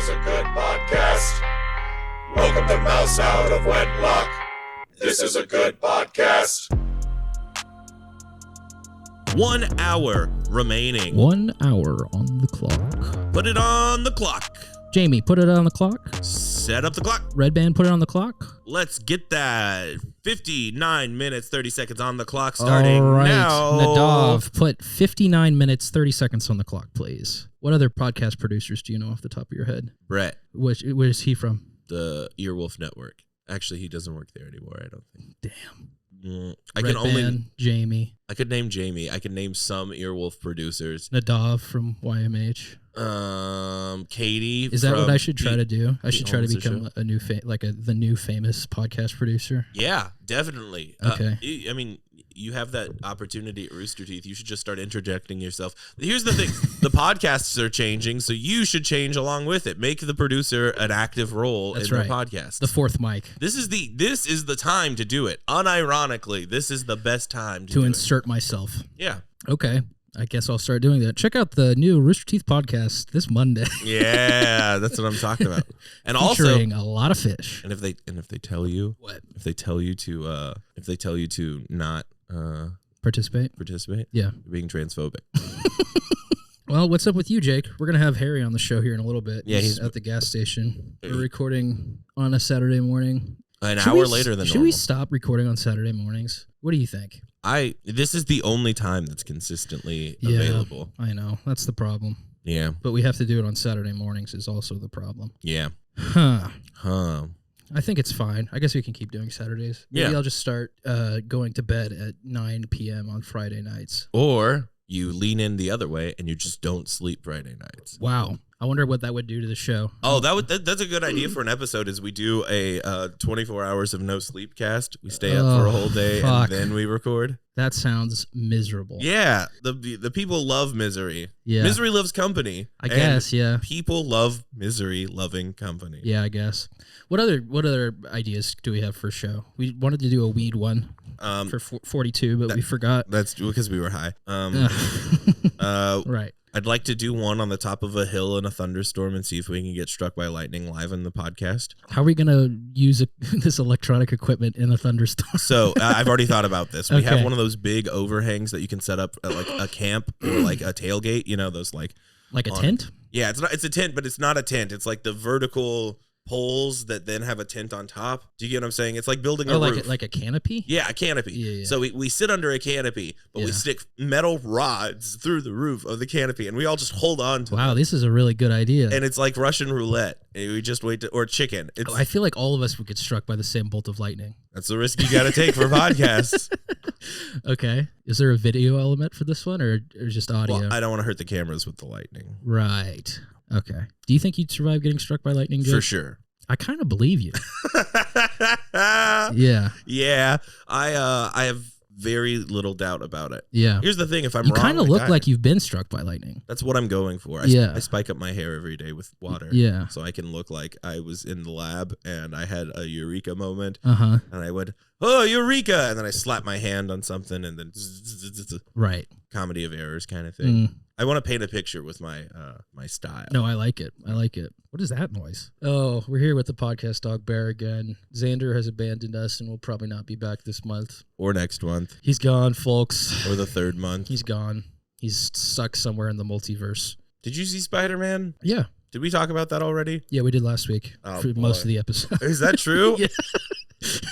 is a good podcast. Welcome to Mouse Out of Wedlock. This is a good podcast. 1 hour remaining. 1 hour on the clock. Put it on the clock. Jamie, put it on the clock. Set up the clock. Red Band, put it on the clock. Let's get that 59 minutes, 30 seconds on the clock starting All right. now. Nadav, put 59 minutes, 30 seconds on the clock, please. What other podcast producers do you know off the top of your head? Brett, Where's he from? the Earwolf Network. Actually, he doesn't work there anymore, I don't think. Damn. I Red can only Band, Jamie. I could name Jamie. I could name some Earwolf producers. Nadav from YMH. Katie. Is that what I should try the- to do? I should try to owns the become show. a new the new famous podcast producer. Yeah, definitely. Okay. I mean, you have that opportunity at Rooster Teeth. You should just start interjecting yourself. Here's the thing. The podcasts are changing, so you should change along with it. Make the producer an active role That's in right. the podcast. The fourth mic This is the time to do it. Unironically, this is the best time to to do insert myself. it. Yeah. Okay. I guess I'll start doing that. Check out the new Rooster Teeth podcast this Monday. Yeah, that's what I'm talking about. And also, Featuring a lot of fish. and if they tell you What? if they tell you to not Participate? participate, Yeah. you're being transphobic. Well, what's up with you, Jake? We're going to have Harry on the show here in a little bit. Yeah, he's at the gas station. We're recording on a Saturday morning. An Should hour we- later than Should normal. we stop recording on Saturday mornings? What do you think? This is the only time that's consistently Yeah. available. I know. That's the problem. Yeah. But we have to do it on Saturday mornings is also the problem. Yeah. Huh. Huh. I think it's fine. I guess we can keep doing Saturdays. Maybe Yeah. I'll just start going to bed at 9 p.m. on Friday nights. Or you lean in the other way and you just don't sleep Friday nights. Wow. I wonder what that would do to the show. Oh, that's a good idea for an episode. Is we do a 24 hours of no sleep cast. We stay up for a whole day fuck. and then we record. That sounds miserable. Yeah, the people love misery. Yeah. Misery loves company. I and guess, yeah. people love misery loving company. Yeah, I guess. What other ideas do we have for a show? We wanted to do a weed one for 42, but we forgot. That's because we were high. Right. I'd like to do one on the top of a hill in a thunderstorm and see if we can get struck by lightning live in the podcast. How are we going to use this electronic equipment in a thunderstorm? So I've already thought about this. We Okay. have one of those big overhangs that you can set up at like a camp or like a tailgate. You know, those like Like a on- tent? Yeah, it's a tent, but it's not a tent. It's like the vertical poles that then have a tent on top. Do you get what I'm saying? It's like building a Oh, roof. like a canopy? Yeah, a canopy. Yeah. So we sit under a canopy, but we Yeah. stick metal rods through the roof of the canopy, and we all just hold on to Wow, them. this is a really good idea. And it's like Russian roulette. And we just wait or chicken. It's I feel like all of us would get struck by the same bolt of lightning. That's the risk you got to take for podcasts. Okay. Is there a video element for this one or just audio? Well, I don't want to hurt the cameras with the lightning. Right. Okay. Do you think you'd survive getting struck by lightning, Jake? For sure. I kind of believe you. Yeah. Yeah. I have very little doubt about it. Yeah. Here's the thing. If I'm You wrong, kind of I look die. like you've been struck by lightning. That's what I'm going for. Yeah. I spike up my hair every day with water. Yeah. So I can look like I was in the lab and I had a eureka moment. Uh-huh. And I would, oh, eureka. And then I slap my hand on something and then Right. comedy of errors kind of thing. Mm. I want to paint a picture with my my style. No, I like it. I like it. What is that noise? Oh, we're here with the podcast dog Bear again. Xander has abandoned us and will probably not be back this month. Or next month. He's gone, folks. Or the third month. He's gone. He's stuck somewhere in the multiverse. Did you see Spider-Man? Yeah. Did we talk about that already? Yeah, we did last week Oh, for boy. most of the episode. Is that true? Yeah.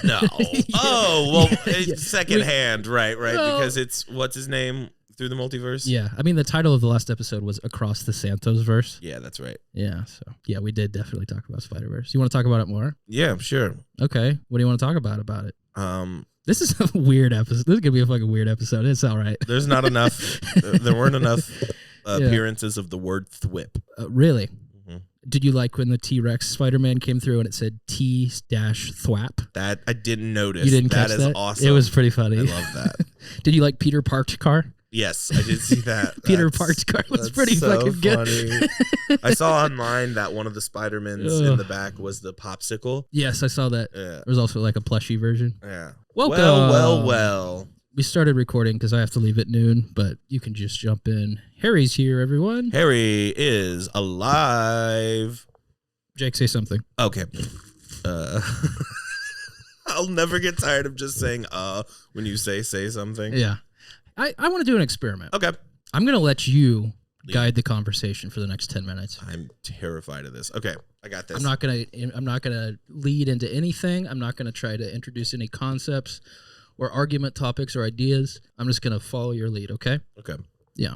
No. Yeah. Oh, well, Yeah. it's secondhand, right? Well- Because it's, what's his name? Through the multiverse? Yeah. I mean, the title of the last episode was Across the Santos Verse. Yeah, that's right. Yeah. So, yeah, we did definitely talk about Spider-Verse. You want to talk about it more? Yeah, sure. Okay. What do you want to talk about it? Um, This is a weird episode. This is going to be a fucking weird episode. It's all right. there's not enough, there weren't enough appearances of the word thwip. Really? Mhm. Did you like when the T-Rex Spider-Man came through and it said T-Thwap? That I didn't notice. You didn't catch That that? is awesome. It was pretty funny. I love that. Did you like Peter Parked Car? Yes, I did see that. Peter That's- Parked Car was that's pretty so fucking good. funny. I saw online that one of the Spider-Mans in Ugh. the back was the popsicle. Yes, I saw that. Yeah. There was also like a plushie version. Yeah. Welcome. Well. We started recording because I have to leave at noon, but you can just jump in. Harry's here, everyone. Harry is alive. Jake, say something. Okay. I'll never get tired of just saying when you say something. Yeah. I want to do an experiment. Okay. I'm going to let you guide the conversation for the next 10 minutes. I'm terrified of this. Okay, I got this. I'm not gonna lead into anything. I'm not gonna try to introduce any concepts or argument topics or ideas. I'm just gonna follow your lead, okay? Okay. Yeah.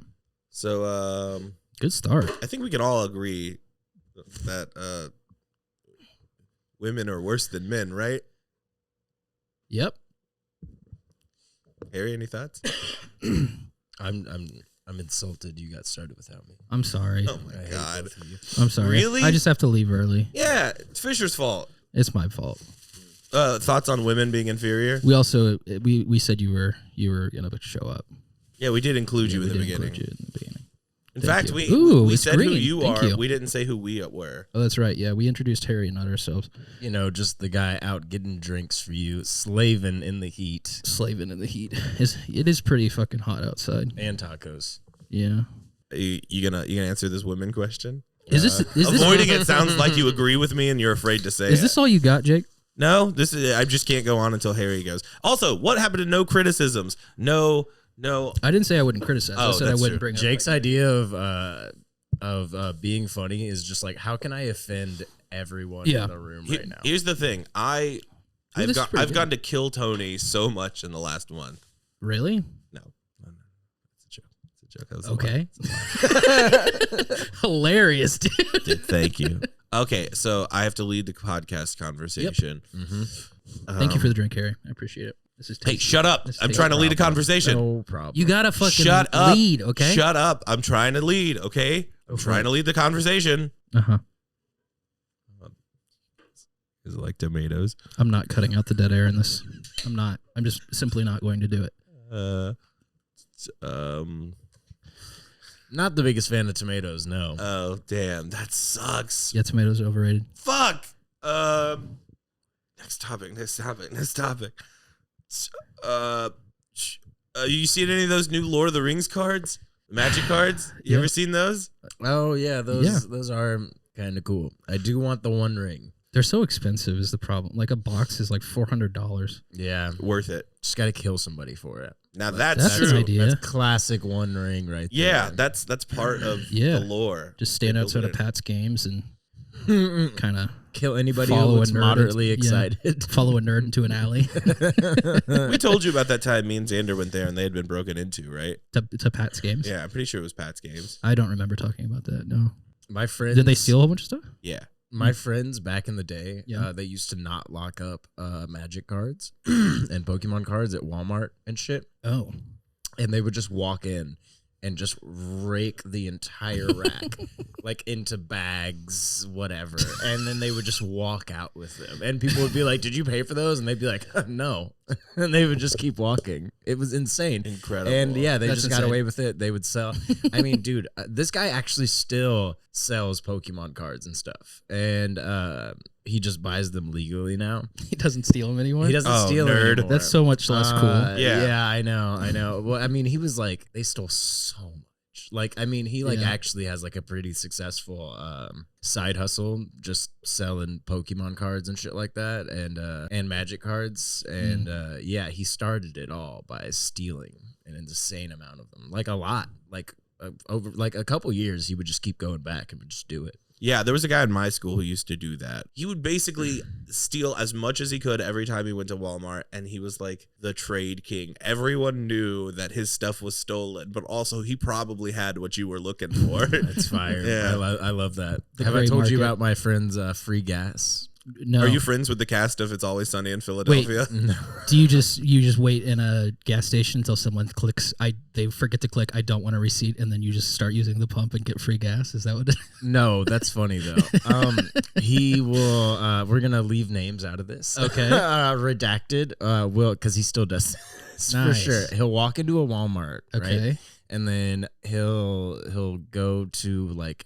So Good start. I think we can all agree that women are worse than men, right? Yep. Harry, any thoughts? I'm insulted you got started without me. I'm sorry. Oh my God. I'm sorry. Really? I just have to leave early. Yeah, it's Fisher's fault. It's my fault. Thoughts on women being inferior? We also we said you were gonna show up. Yeah, we did include you in the did beginning. include you in the beginning. In Thank fact, you. we it's said who green. you Thank are. you. We didn't say who we were. Oh, that's right. Yeah, we introduced Harry, not ourselves. You know, just the guy out getting drinks for you, slaving in the heat. Slaving in the heat. It is pretty fucking hot outside. And tacos. Yeah. You gonna answer this women question? Is this Avoiding it sounds like you agree with me and you're afraid to say it. Is this all you got, Jake? No, this is. I just can't go on until Harry goes. Also, what happened to no criticisms? No. I didn't say I wouldn't criticize. I Oh, said I that's wouldn't true. bring up Jake's idea of being funny is just like, how can I offend everyone Yeah. in the room right now? Here's the thing. I've this is pretty good. gone to kill Tony so much in the last month. Really? No. It's a joke. It's a joke. That was a Okay. lie. Hilarious, dude. Dude, thank you. Okay, so I have to lead the podcast conversation. Thank you for the drink, Harry. I appreciate it. This is Hey, tasty. shut up. This I'm tastes trying to lead a problem. conversation. No problem. You gotta fucking Shut up. lead, okay? Shut up. I'm trying to lead, okay? I'm trying to lead the conversation. Uh-huh. Is it like tomatoes? I'm not cutting out the dead air in this. I'm not. I'm just simply not going to do it. Not the biggest fan of tomatoes, no. Oh, damn. That sucks. Yeah, tomatoes are overrated. Fuck. Next topic. You seen any of those new Lord of the Rings cards? The Magic cards? You Yeah. ever seen those? Oh yeah, those are kind of cool. I do want the One Ring. They're so expensive is the problem. Like a box is like $400. Yeah, Worth it. just got to kill somebody for it. Now that's That's true. an idea. That's classic One Ring right Yeah, there. that's part of Yeah. the lore. Just stand They outside built of it in. Pat's games and kind of Kill anybody who follow a looks nerd. moderately Yeah. excited. Follow a nerd into an alley We told you about that time me and Xander went there and they had been broken into, right? to Pat's games. Yeah, I'm pretty sure it was Pat's games. I don't remember talking about that. No. My friends, Did they steal a whole bunch of stuff? Yeah. My friends back in the day, Yeah. they used to not lock up Magic cards and Pokemon cards at Walmart and shit, Oh. and they would just walk in and just rake the entire rack like into bags, whatever, and then they would just walk out with them, and people would be like, "Did you pay for those?" And they'd be like, "No," and they would just keep walking. It was insane. Incredible. And yeah, they That's just got insane. away with it. They would sell. I mean, dude, this guy actually still sells Pokemon cards and stuff, and he just buys them legally now. He doesn't steal them anymore? He doesn't Oh, steal them nerd. anymore. That's so much less cool. Yeah. Yeah, I know. Well, I mean, he was like, they stole so much. Like, I mean, he like Yeah. actually has like a pretty successful side hustle, just selling Pokemon cards and shit like that, and Magic cards, and yeah, he started it all by stealing an insane amount of them, like a lot, like over like a couple years, he would just keep going back and would just do it. Yeah, there was a guy in my school who used to do that. He would basically steal as much as he could every time he went to Walmart, and he was like the trade king. Everyone knew that his stuff was stolen, but also he probably had what you were looking for. That's fire. Yeah. I love that. The Have I gray told you market. about my friend's free gas? No. Are you friends with the cast of It's Always Sunny in Philadelphia? No. Do you just wait in a gas station until someone clicks? They forget to click. I don't want a receipt, and then you just start using the pump and get free gas. Is that what? No, that's funny though. He will. We're gonna leave names out of this. Okay. Redacted. Will because he still does this for Nice. sure. He'll walk into a Walmart, Okay. right? And then he'll go to like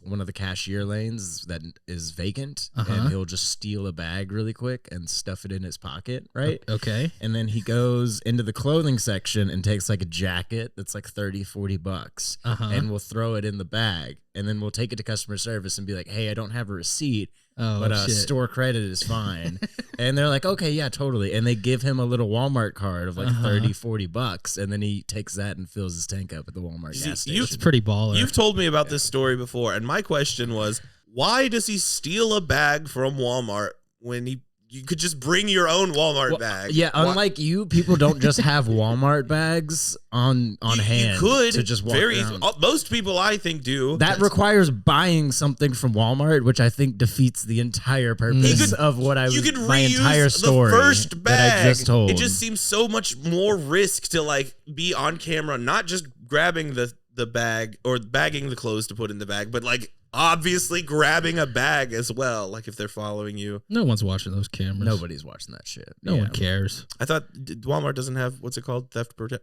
one of the cashier lanes that is vacant, Uh-huh. and he'll just steal a bag really quick and stuff it in his pocket, right? Okay. And then he goes into the clothing section and takes like a jacket that's like $30-$40, Uh-huh. and we'll throw it in the bag, and then we'll take it to customer service and be like, hey, I don't have a receipt, Oh, but shit. store credit is fine. And they're like, okay, yeah, totally. And they give him a little Walmart card of like $30-$40, and then he takes that and fills his tank up at the Walmart See, gas you- station. It's pretty baller. You've told me about this story before, and my question was, why does he steal a bag from Walmart when you could just bring your own Walmart bag? Yeah, Why- unlike you, people don't just have Walmart bags on hand. You could to just walk very around. most people I think do. That requires buying something from Walmart, which I think defeats the entire purpose of what I was. You could my reuse entire story the first bag. that I just told. It just seems so much more risk to like be on camera, not just grabbing the bag or bagging the clothes to put in the bag, but like obviously grabbing a bag as well. Like if they're following you. No one's watching those cameras. Nobody's watching that shit. No Yeah. one cares. I thought Walmart doesn't have what's it called,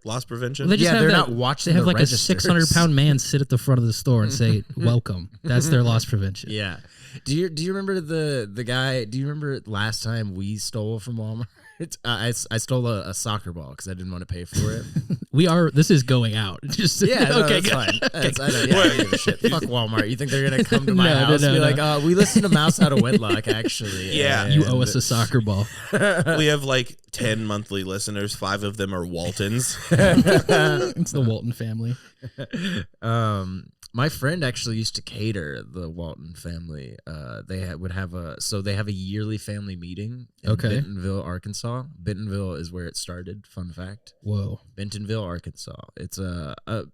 loss prevention. Well, they just Yeah, have they're that- not watching. They have the like registers. a 600-pound man sit at the front of the store and say, "Welcome." That's their loss prevention. Yeah. Do you remember the guy? Do you remember last time we stole from Walmart? I stole a soccer ball because I didn't want to pay for it. This is going out. Just Yeah, no, okay. that's good. fine. I don't give a shit. Fuck Walmart. You think they're gonna come to my No, house and be no. like, we listened to Mouse Out of Wedlock, actually. Yeah. You and- owe us a soccer ball. We have like 10 monthly listeners. 5 of them are Waltons. It's the Walton family. My friend actually used to cater the Walton family. They would have a yearly family meeting in Okay. Bentonville, Arkansas. Bentonville is where it started. Fun fact. Whoa. Bentonville, Arkansas. It's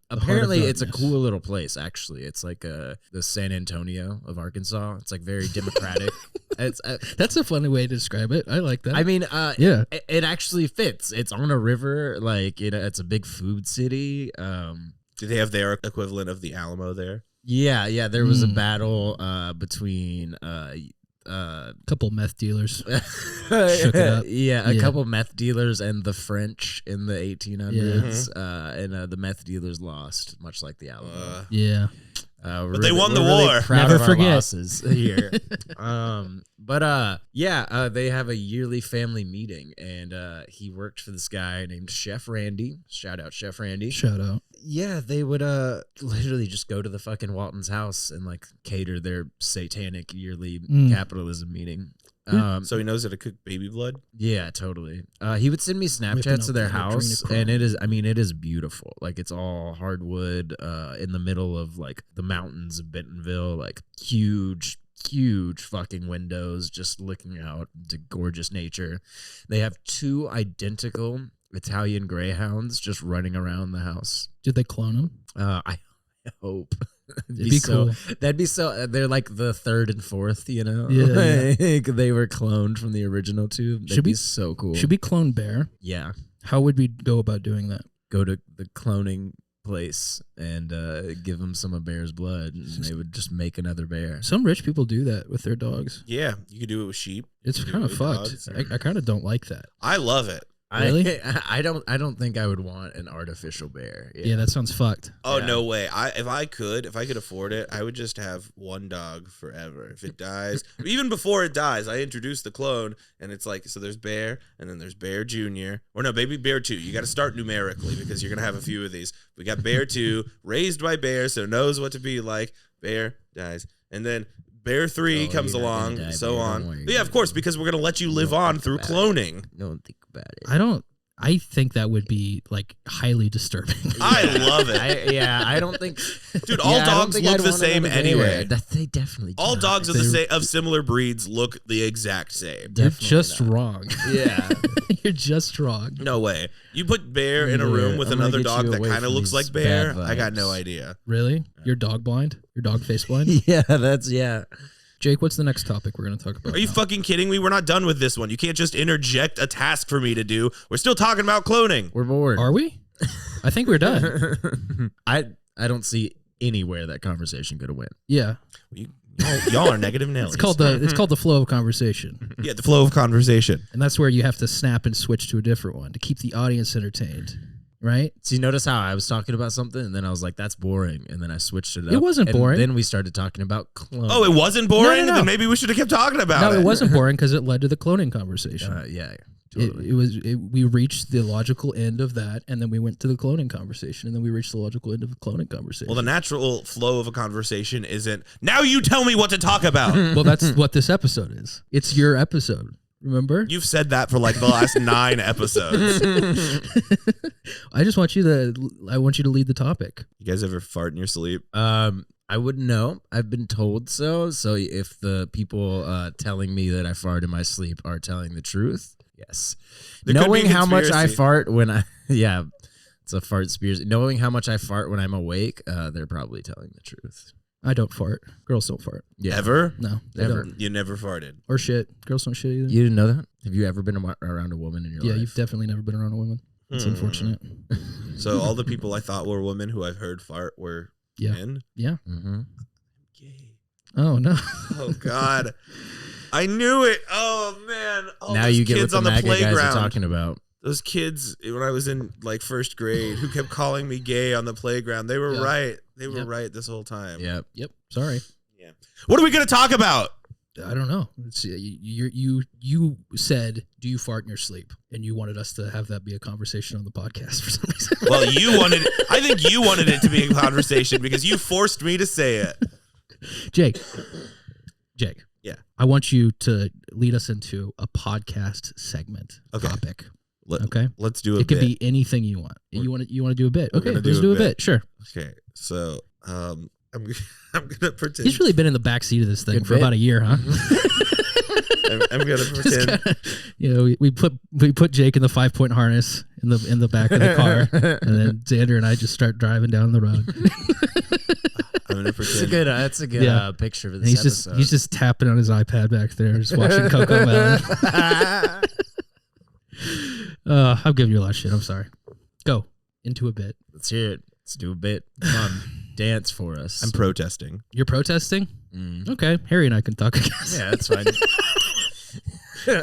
apparently it's a darkness. cool little place. Actually, it's like the San Antonio of Arkansas. It's like very democratic. It's That's a funny way to describe it. I like that. I mean, yeah. it actually fits. It's on a river. Like it's a big food city. Do they have their equivalent of the Alamo there? Yeah. There was a battle between Couple meth dealers. Shook it up. yeah, a Yeah. couple meth dealers and the French in the 1800s, and the meth dealers lost, much like the Alamo. Yeah. But they won the war. Proud Never of our forget. losses here. They have a yearly family meeting, and he worked for this guy named Chef Randy. Shout out Chef Randy. Shout out. Yeah, they would literally just go to the fucking Walton's house and like cater their satanic yearly capitalism meeting. So he knows how to cook baby blood? Yeah, totally. He would send me Whipping Snapchats up of their the house, adrenochrome. and it is beautiful. Like it's all hardwood, in the middle of like the mountains of Bentonville, like huge fucking windows, just looking out into gorgeous nature. They have 2 identical Italian greyhounds just running around the house. Did they clone him? I hope. It'd be cool. That'd be so. They're like the 3rd and 4th, you know. Yeah, Like, they were cloned from the original 2. That'd Should be we- so cool. Should we clone Bear? Yeah, How would we go about doing that? go to the cloning place and give them some of Bear's blood, and they would just make another bear. Some rich people do that with their dogs. Yeah, you could do it with sheep. It's You could kind do of it with fucked. dogs. I kind of don't like that. I love it. Really? I don't think I would want an artificial bear. Yeah, that sounds fucked. Oh, Yeah. no way. If I could afford it, I would just have one dog forever. If it dies, even before it dies, I introduce the clone, and it's like, so there's Bear, and then there's Bear Jr., or no, Baby Bear 2. You got to start numerically because you're going to have a few of these. We got Bear 2, raised by Bear, so knows what to be like. Bear dies. And then Bear 3 Oh, comes you're not along, gonna die, so Bear. Don't on. worry, But yeah, of course, because we're going to let you live on through cloning. Don't think about it. I think that would be like highly disturbing. I love it. I don't think. Dude, all I don't dogs think look I'd the want same another bear. anyway. That they definitely. All do. dogs of of similar breeds look the exact same. You're Definitely just not. wrong. Yeah. You're just wrong. No way. You put Bear in a Yeah, room with I'm gonna another get dog you that away kind of from looks these like Bear. bad I got no vibes. idea. Really? You're dog blind? You're dog face blind? Yeah, that's yeah. Jake, what's the next topic we're going to talk about? Are you now? fucking kidding me? We're not done with this one. You can't just interject a task for me to do. We're still talking about cloning. We're bored. Are we? I think we're done. I don't see anywhere that conversation could have went. Yeah. Y'all are negative Nellies. It's called the flow of conversation. Yeah, the flow of conversation. And that's where you have to snap and switch to a different one to keep the audience entertained. right? So you notice how I was talking about something, and then I was like, "That's boring," and then I switched it up. It wasn't and boring. Then we started talking about cloning. Oh, it wasn't boring? No. Then maybe we should have kept talking about it. No, it wasn't boring because it led to the cloning conversation. Yeah, totally. We reached the logical end of that, and then we went to the cloning conversation, and then we reached the logical end of the cloning conversation. Well, the natural flow of a conversation isn't, now you tell me what to talk about. Well, that's what this episode is. It's your episode. Remember? You've said that for like the last 9 episodes. I just want you to lead the topic. You guys ever fart in your sleep? I wouldn't know. I've been told so. So if the people telling me that I fart in my sleep are telling the truth, yes. There could be Knowing how much I conspiracy. fart when it's a fart conspiracy. Knowing how much I fart when I'm awake, they're probably telling the truth. I don't fart. Girls don't fart. Yeah. Ever? No, they Never. don't. You never farted. Or shit. Girls don't shit either. You didn't know that? Have you ever been around a woman in your Yeah, life? you've definitely never been around a woman. It's unfortunate. So all the people I thought were women who I've heard fart were Yeah. men? Yeah. Mm-hmm. Gay. Oh no. Oh, God. I knew it. Oh, man. All Now those you get what kids the on the MAGA guys playground. are talking about. Those kids, when I was in like first grade, who kept calling me gay on the playground, they were Yeah. right. They were Yep. right this whole time. Yep. Yep. Sorry. Yeah. What are we going to talk about? I don't know. It's, you said, "Do you fart in your sleep?" And you wanted us to have that be a conversation on the podcast for some reason. Well, I think you wanted it to be a conversation because you forced me to say it. Jake. Yeah. I want you to lead us into a podcast segment Okay. topic. Let, Okay. Let's do a It could bit. be anything you want. You want to do a bit. We're Okay, gonna let's do a do a bit. bit. Sure. Okay. So, I'm gonna pretend. He's really been in the back seat of this thing Good for bit. about a year, huh? I'm gonna Just pretend. kinda, you know, we put Jake in the 5-point harness in the back of the car, and then Xander and I just start driving down the road. I'm gonna pretend. That's a good Yeah. picture for And this he's just tapping on his iPad back there, just watching Coco Melon. I'm giving you a lot of shit. I'm sorry. Go into a bit. Let's hear it. Let's do a bit. Come on, dance for us. I'm protesting. You're protesting? Mm. Okay, Harry and I can talk. I guess. Yeah, that's fine.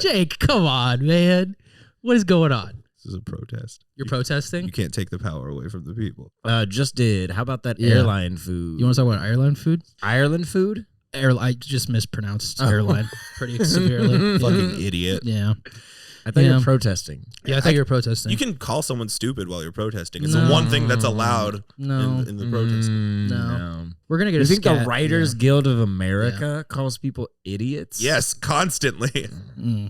Jake, come on, man. What is going on? This is a protest. You're protesting? You can't take the power away from the people. Just did. How about that Yeah. airline food? You want to talk about Ireland food? Ireland food? I just mispronounced Oh. airline pretty severely. Fucking idiot. Yeah. I thought you Yeah. were protesting. Yeah, I thought you were protesting. You can call someone stupid while you're protesting. It's No. the one thing that's allowed No. in the protest. No. We're going to get You a think the scat. Writers Guild of America calls people idiots? Yes, constantly. No.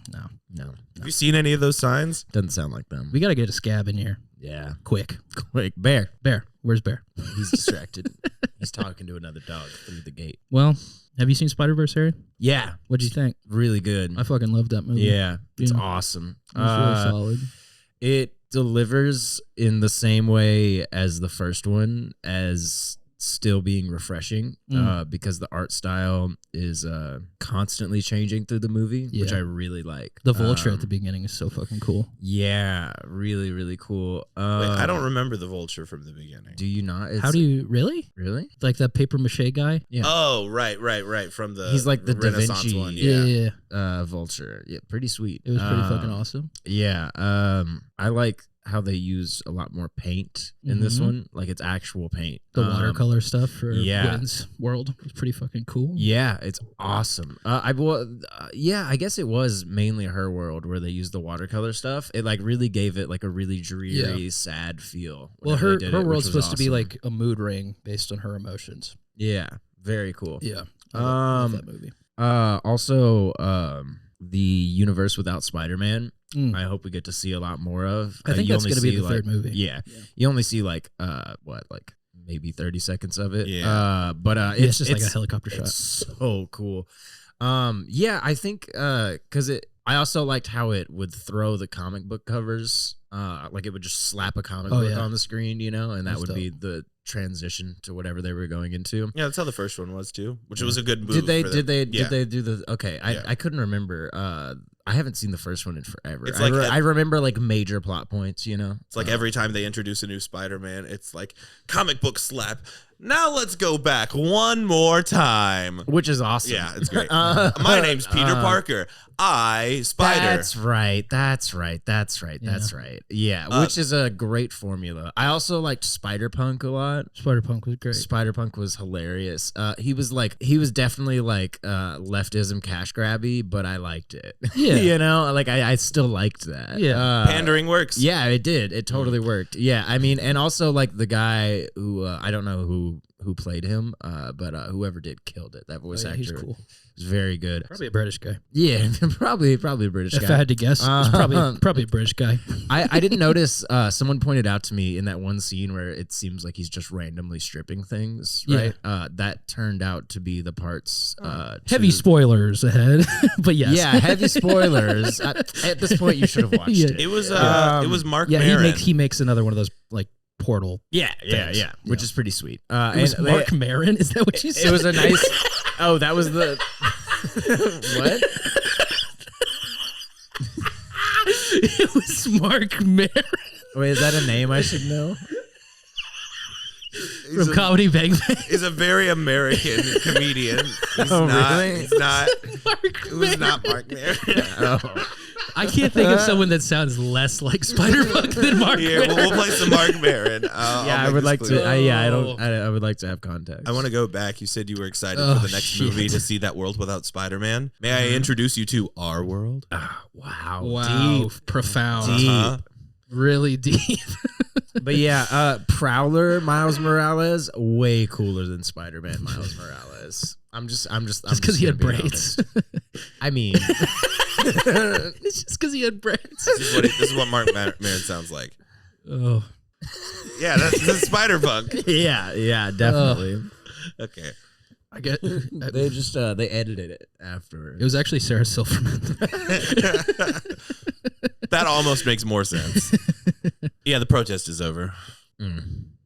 No. Have you seen any of those signs? Doesn't sound like them. We got to get a scab in here. Yeah. Quick. Quick. Bear. Bear. Where's Bear? He's distracted. He's talking to another dog through the gate. Well, have you seen Spider-Verse, Harry? Yeah. What'd you think? Really good. I fucking loved that movie. Yeah. It's Yeah. awesome. It was really solid. It delivers in the same way as the first one, as still being refreshing, because the art style is constantly changing through the movie, which Yeah. I really like. The vulture at the beginning is so fucking cool. Yeah, really, really cool. Wait, I don't remember the vulture from the beginning. Do you not? How do you really? Really? Like that paper mache guy? Yeah. Oh, right. From the He's like the Da Renaissance Vinci. one. Yeah. Vulture. Yeah, pretty sweet. It was pretty fucking awesome. Yeah. I like how they use a lot more paint in this Mhm. one. Like it's actual paint. The watercolor stuff for yeah. Wynn's World was pretty fucking cool. Yeah, it's awesome. I guess it was mainly Her World where they used the watercolor stuff. It like really gave it like a really dreary, sad feel. Well, whenever her they did it, which world's was supposed to be awesome. like a mood ring based on her emotions. Yeah, very cool. Yeah. I love that movie. Also, the universe without Spider-Man. Mm. I hope we get to see a lot more of. I think you that's only going to be see, the like- third movie. Yeah, you only see like maybe 30 seconds of it. Yeah. But It's just like a helicopter it's shot. so cool. Yeah, I think because I also liked how it would throw the comic book covers. Like it would just slap a comic book yeah. on the screen, and that That's would be the transition to whatever they were going into. Yeah, that's how the first one was too, which was a good move. Did they for them. did they do the okay? Yeah. I couldn't remember. I haven't seen the first one in forever. It's like I remember like major plot points. It's like every time they introduce a new Spider-Man, it's like comic book slap. Now let's go back one more time. which is awesome. Yeah, it's great. My name's Peter Parker. I spider. That's right. Yeah, which is a great formula. I also liked Spider-Punk a lot. Spider-Punk was great. Spider-Punk was hilarious. He was definitely like leftism cash grabby, but I liked it. Yeah. You know, like I still liked that. Yeah. Pandering works. Yeah, it did. It totally worked. Yeah, I mean, and also like the guy who I don't know who played him, but whoever did killed it. That voice actor. He's cool. Was very good. Probably a British guy. Yeah, probably a British guy. If I had to guess, it's probably a British guy. I didn't notice. Someone pointed out to me in that one scene where it seems like he's just randomly stripping things. Right. That turned out to be the parts. Heavy spoilers ahead, but yes. Yeah, heavy spoilers. At this point, you should have watched it. It was Mark Yeah, Maron. he makes another one of those like portal. Yeah, which is pretty sweet. It was Mark Maron. Is that what you said? It was a nice. Oh, that was the. What? It was Mark Maron Wait, is that a name I should know? from Comedy Bang Bang. He's a very American comedian. He's Oh, not. really? He's not. Mark It was not Mark Maron. Oh. I can't think of someone that sounds less like Spider-Punk than Mark Here, Maron. we'll play some Mark Maron. Yeah, I would like to. I would like to have context. I want to go back. You said you were excited Oh, for the next shit. movie to see that world without Spider-Man. May I introduce you to Our World? Wow. Wow, Deep. profound, Uh-huh. really deep. But yeah, Prowler Miles Morales way cooler than Spider-Man Miles Morales. I'm just Just because he had gonna be braids. honest. I mean, It's just because he had braids. This is what Mark Maron sounds like. Oh, Yeah, that's Spider-Punk. yeah, definitely. Okay. I get. They just they edited it after. It was actually Sarah Silverman. That almost makes more sense. Yeah, the protest is over.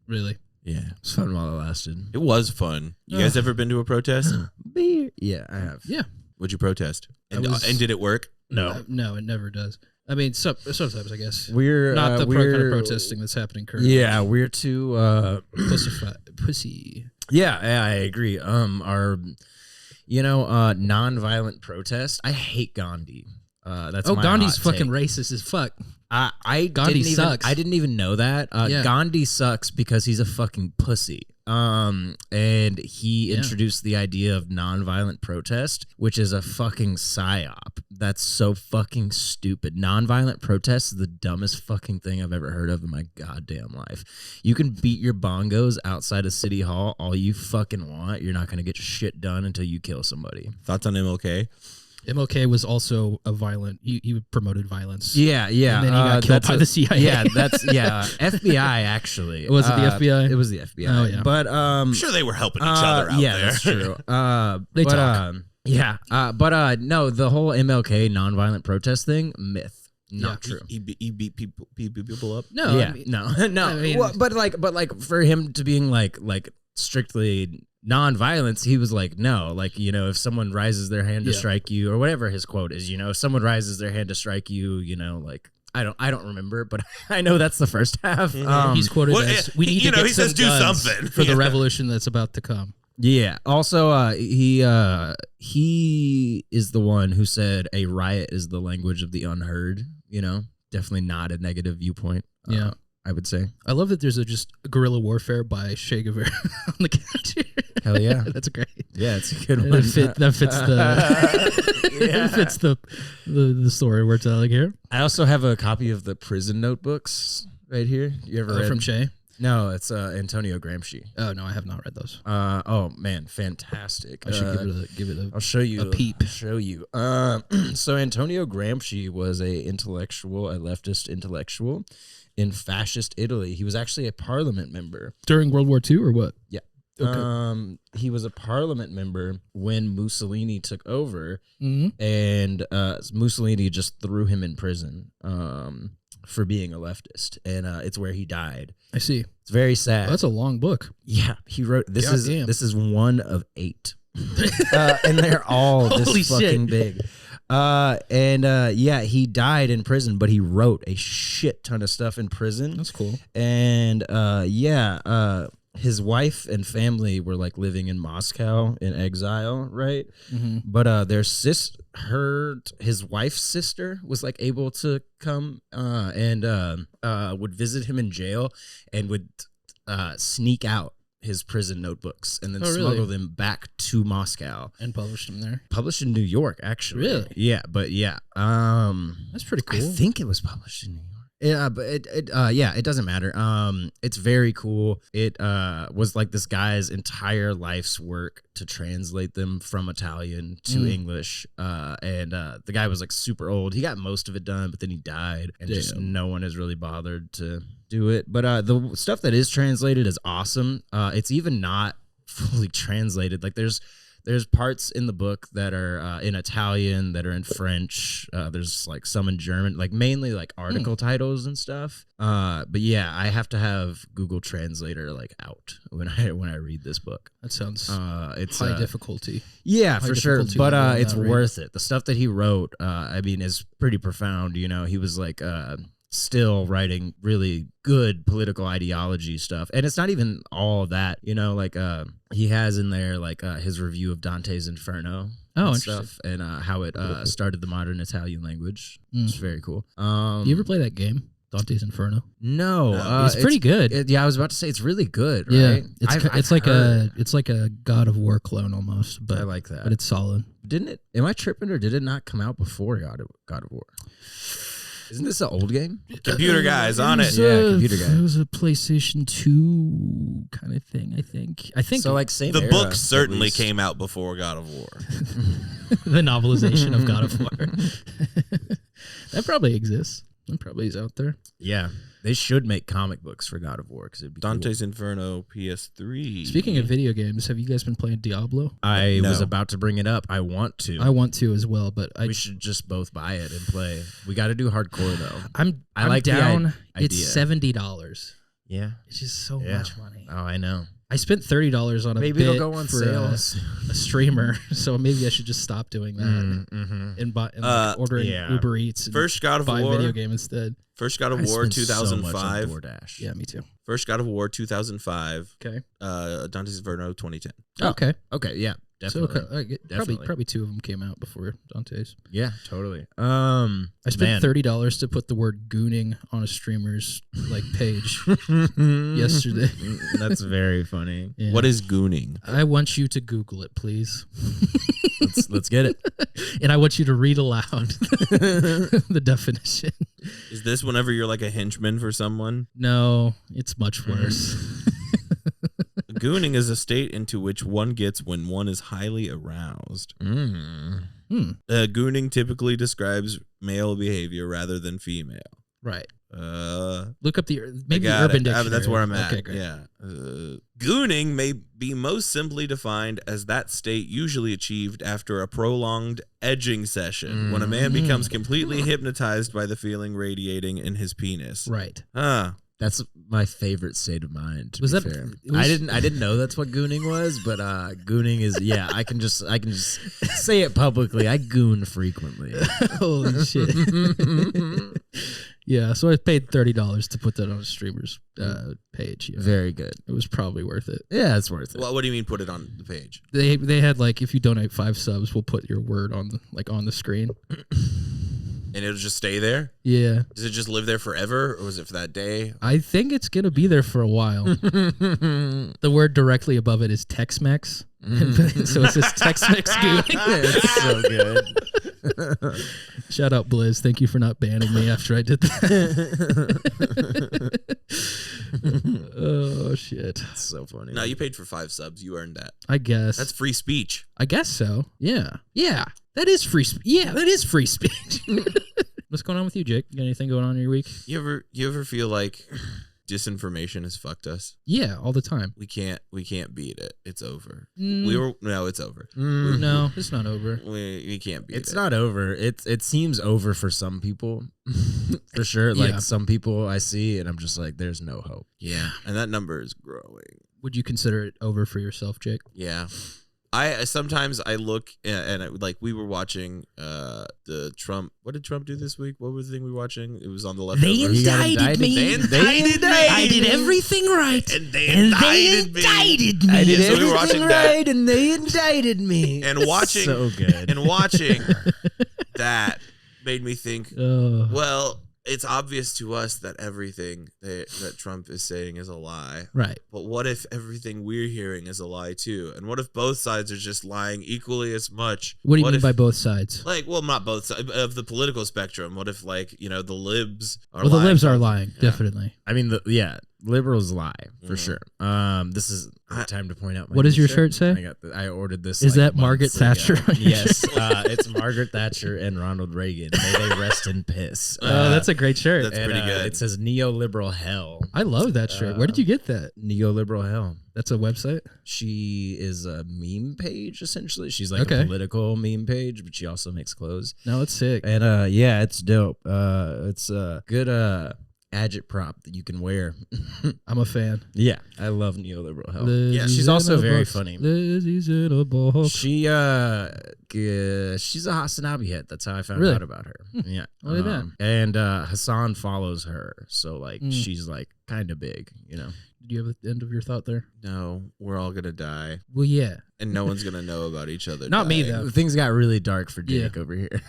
Really? Yeah, it was fun while it lasted. It was fun. You guys ever been to a protest? Yeah, I have. Yeah. What'd you protest? And, I was- and did it work? No, it never does. I mean, sometimes I guess. We're Not the kind of protesting that's happening currently. Yeah, we're too. Pussy. Yeah, I agree. Non-violent protest. I hate Gandhi. That's my Gandhi's hot fucking take. racist as fuck. Gandhi Gandhi sucks. I didn't even know that. Yeah. Gandhi sucks because he's a fucking pussy. And he introduced the idea of nonviolent protest, which is a fucking psyop. That's so fucking stupid. Nonviolent protest is the dumbest fucking thing I've ever heard of in my goddamn life. You can beat your bongos outside of City Hall all you fucking want. You're not gonna get shit done until you kill somebody. Thoughts on MLK? MLK was also a violent. He promoted violence. Yeah. And then he got killed by the CIA. Yeah, FBI actually. Was it the FBI? It was the FBI. Oh, yeah. But I'm sure they were helping each other out yeah, there. that's true. They but, talk. No, the whole MLK nonviolent protest thing, myth. Not true. He beat people up. No. Yeah, I mean, no. I mean- Well, but like for him to being like strictly non-violence, he was like, no, like, you know, if someone rises their hand to strike you, or whatever his quote is, you know, if someone rises their hand to strike you, you know, like, I don't remember, but I know that's the first half. he's quoted Well, as, "We need you to know, get he some says, "Do guns something." for the Yeah. revolution that's about to come." Yeah. Also, he is the one who said a riot is the language of the unheard. You know, definitely not a negative viewpoint. Yeah. I would say. I love that there's just guerrilla warfare by Che Guevara on the couch here. Hell yeah. That's great. Yeah, it's a good one. That fits the story we're telling here. I also have a copy of the prison notebooks right here. You ever read From Che? No, it's Antonio Gramsci. Oh no, I have not read those. Oh man, fantastic. I should give it a. I'll show you a peep. I'll show you. So Antonio Gramsci was a leftist intellectual in fascist Italy. He was actually a parliament member During World War II or what? Yeah. Okay. He was a parliament member when Mussolini took over, Mm-hmm. and Mussolini just threw him in prison for being a leftist, and it's where he died. I see. It's very sad. Well, that's a long book. Yeah, he wrote this. Goddamn. This is one of 8, and they're all Holy this fucking shit. big. He died in prison, but he wrote a shit ton of stuff in prison. That's cool. And his wife and family were like living in Moscow in exile, right? Mhm. But his wife's sister was like able to come and would visit him in jail and would sneak out his prison notebooks and then Oh, really? smuggle them back to Moscow. And published them there. Published in New York, actually. Really? Yeah, but yeah. That's pretty cool. I think it was published in New York. Yeah, but it doesn't matter. It's very cool. It was like this guy's entire life's work to translate them from Italian to English. And the guy was like super old. He got most of it done, but then he died, and just no one has really bothered to do it. But the stuff that is translated is awesome. It's even not fully translated. Like there's parts in the book that are in Italian, that are in French. There's like some in German, like mainly like article titles and stuff. But yeah, I have to have Google Translator like out when I read this book. That sounds It's high difficulty. Yeah, High for sure. difficulty But level in it's that read. worth it. The stuff that he wrote, I mean, is pretty profound. You know, he was like still writing really good political ideology stuff, and it's not even all that. You know, like he has in there like his review of Dante's Inferno. Oh, and interesting. stuff, and how it started the modern Italian language. It's very cool. You ever play that game, Dante's Inferno? No, It's pretty good. Yeah, I was about to say it's really good. Right? Yeah, I've it's like heard. it's like a God of War clone almost, but I like that. But it's solid. Didn't it? Am I tripping, or did it not come out before God of War? Isn't this an old game? Computer guys on it. Yeah, computer guy. It was a PlayStation 2 kind of thing, I think. So like same The era, book at certainly least. came out before God of War. the novelization of God of War. That probably exists. That probably is out there. Yeah, they should make comic books for God of War because it'd be Dante's Inferno PS3. Speaking of video games, have you guys been playing Diablo? Cool. I was No. about to bring it up. I want to. I want to as well, but we should just both buy it and play. We got to do hardcore though. I'm like the down. idea. It's $70. Yeah. It's just so Yeah. much money. Oh, I know. I spent $30 on a Maybe it'll bit go on for sale. a streamer, so maybe I should just stop doing that and buy and like, ordering yeah. Uber Eats and First God of buy a War. video game instead. First God of I War spend so much on 2005. DoorDash. Yeah, me too. First God of War 2005. Okay. Dante's Inferno 2010. Okay. Okay. Yeah. So Definitely. probably two of them came out before Dante's. Yeah. Totally. I spent $30 to put the word "gooning" on a streamer's like page yesterday. That's very funny. Yeah. What is gooning? I want you to Google it, please, Let's get it. and I want you to read aloud the definition. Is this whenever you're like a henchman for someone? No, it's much worse. Gooning is a state into which one gets when one is highly aroused. Gooning typically describes male behavior rather than female. Right. Look Look up the maybe got Urban it. Dictionary. That's where I'm at. Okay, great. Yeah. Gooning may be most simply defined as that state usually achieved after a prolonged edging session when a man becomes completely hypnotized by the feeling radiating in his penis. Right. That's my favorite state of mind. To Was be that- fair. it was- I didn't know that's what gooning was, but gooning is I can just say it publicly. I goon frequently. Holy shit. Yeah, so I paid $30 to put that on a streamer's page. Yeah. Very good. It was probably worth it. Yeah, it's worth it. Well, what do you mean put it on the page? They had like, if you donate 5 subs, we'll put your word on the screen. And it'll just stay there? Yeah, Does it just live there forever? Or was it for that day? I think it's gonna be there for a while. The word directly above it is Tex-Mex, so it says Tex-Mex Gooning. It's so good. Shout out Blizz, thank you for not banning me after I did that. Oh shit! It's so funny. No, you paid for 5 subs. You earned that. I guess That's free speech. I guess so. Yeah. That is free. That is free speech. What's going on with you, Jake? You got anything going on in your week? You ever feel like disinformation has fucked us? Yeah, all the time. We can't beat it. It's over. Mm. It's over. No, it's not over. We can't beat it. It's not over. It seems over for some people, for sure. Like Yeah. some people I see, and I'm just like, there's no hope. Yeah, and that number is growing. Would you consider it over for yourself, Jake? Yeah. I sometimes I look and like we were watching the Trump. What did Trump do this week? What was the thing we were watching? It was on the left. They indicted me. They indicted me. I did everything right. And they indicted me. I did so everything we were watching right, that. and they indicted me. And watching So good. And watching that made me think, Oh. well, it's obvious to us that everything that Trump is saying is a lie. Right. But what if everything we're hearing is a lie too? And what if both sides are just lying equally as much? What do you mean if, by both sides? Like, well, not both sides of the political spectrum. What if, like, you know, the libs are Well, the lying? libs are lying, definitely. I mean, liberals lie for sure. This is the time to point out. What does your shirt say? I ordered this. Is like that Margaret months ago. Thatcher on your Yes, it's Margaret Thatcher and Ronald Reagan. May they rest in piss. Oh, that's a great shirt. That's pretty good. It says neoliberal hell. I love that shirt. Where did you get that? Neoliberal hell. That's a website? She is a meme page essentially. She's like a political meme page, but she also makes clothes. No, it's sick. And yeah, it's dope. It's a good agitprop that you can wear. I'm a fan. Yeah, I love neoliberal hell. Yeah, she's also very funny. Lizzie's in a box. She's a Hasanabi hit. That's how I found Really? out about her. Yeah. Look at that. And Hassan follows her. So like she's like kind of big, you know. Did you have the end of your thought there? No, we're all gonna die, Well, yeah. and no one's gonna know about each other. Not me, dying. though. Things got really dark for Jake over here.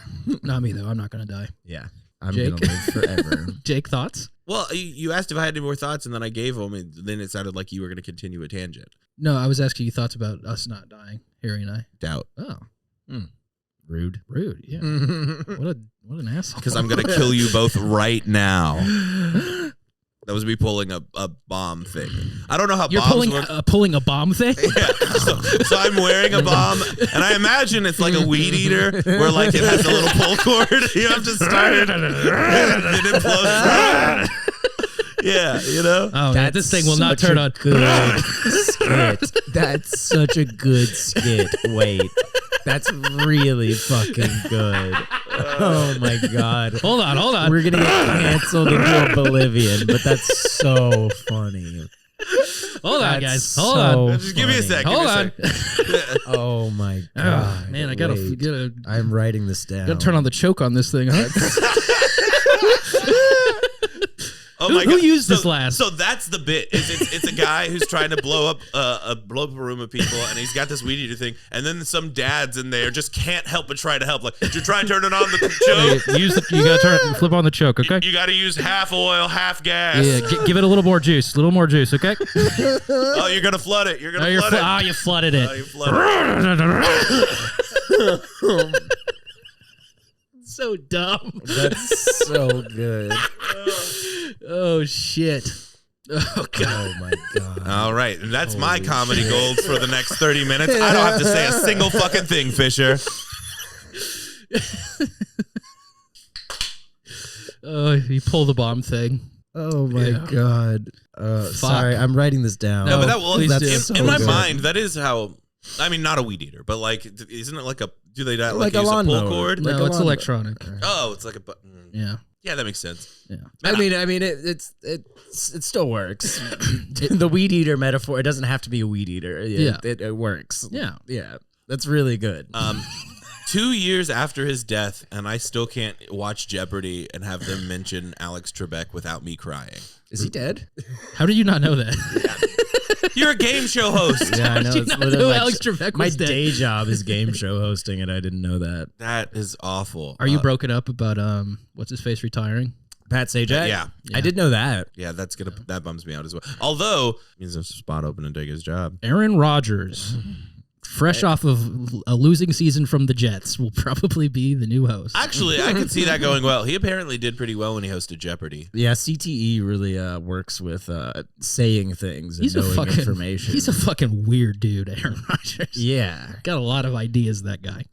Not me, though. I'm not going to die. Yeah. I'm Jake? gonna live forever. Jake, thoughts? Well, you asked if I had any more thoughts, and then I gave them, and then it sounded like you were gonna continue a tangent. No, I was asking you thoughts about us not dying, Harry and I. Doubt, Oh, Rude. rude. Yeah. What an asshole. because I'm gonna kill you both right now. That was me pulling a bomb thing. I don't know how You're bombs work. pulling a bomb thing? Yeah. So I'm wearing a bomb, and I imagine it's like a weed eater where like it has a little pull cord. You have to start it, and it blows. Yeah, you know. Oh, man, this thing will not such turn a on. Good skit. That's such a good skit. Wait, that's really fucking good. Oh my god. Hold on. We're gonna get canceled into oblivion, but that's so funny. Hold on, That's guys. Hold so on. Just give me a funny. sec. Hold on. Oh my Oh, god. man, I Wait. gotta I'm writing this down. turn on the choke on this thing. Huh? Oh Who- my who God. used this last? So that's the bit. It's a guy who's trying to blow up a room of people, and he's got this weed eater thing, and then some dads in there just can't help but try to help. Like, did you try turning on the choke? You gotta flip on the choke, okay? You got to use half oil, half gas. Yeah, give it a little more juice. Okay? Oh, you're gonna flood it. You're gonna flood it. You flooded it. Oh, you flooded it. So dumb. That's so good. Oh shit. Oh god. Oh my god. All right, and that's my Holy comedy shit. gold for the next 30 minutes. I don't have to say a single fucking thing, Fisher. You pull the bomb thing. Oh my Yeah. god. Sorry, I'm writing this down. No, but that will. please do. In my good. mind, that is how. I mean, not a weed eater, but like, isn't it like a? Do they not Like like a use a pull lawnmower. cord? No, Like a it's lawnmower. electronic. Oh, it's like a. Yeah. Yeah, that makes sense. Yeah. I mean, it still works. The weed eater metaphor. It doesn't have to be a weed eater. Yeah. It works. Yeah. Yeah, that's really good. 2 years after his death, and I still can't watch Jeopardy and have them mention Alex Trebek without me crying. Is he dead? How did you not know that? You're a game show host. Yeah, I know. Did you It's not literally know like- Alex Trebek my was dead? day job is game show hosting, and I didn't know that. That is awful. Are you broken up about what's his face retiring? Pat Sajak? Yeah. I did know that. Yeah, that bums me out as well. Although it means there's a spot open to take his job. Aaron Rodgers, fresh off of a losing season from the Jets, will probably be the new host. Actually, I could see that going well. He apparently did pretty well when he hosted Jeopardy. Yeah, CTE really works with saying things and He's a knowing fucking information. He's a fucking weird dude, Aaron Rodgers. yeah. Got a lot of ideas, that guy.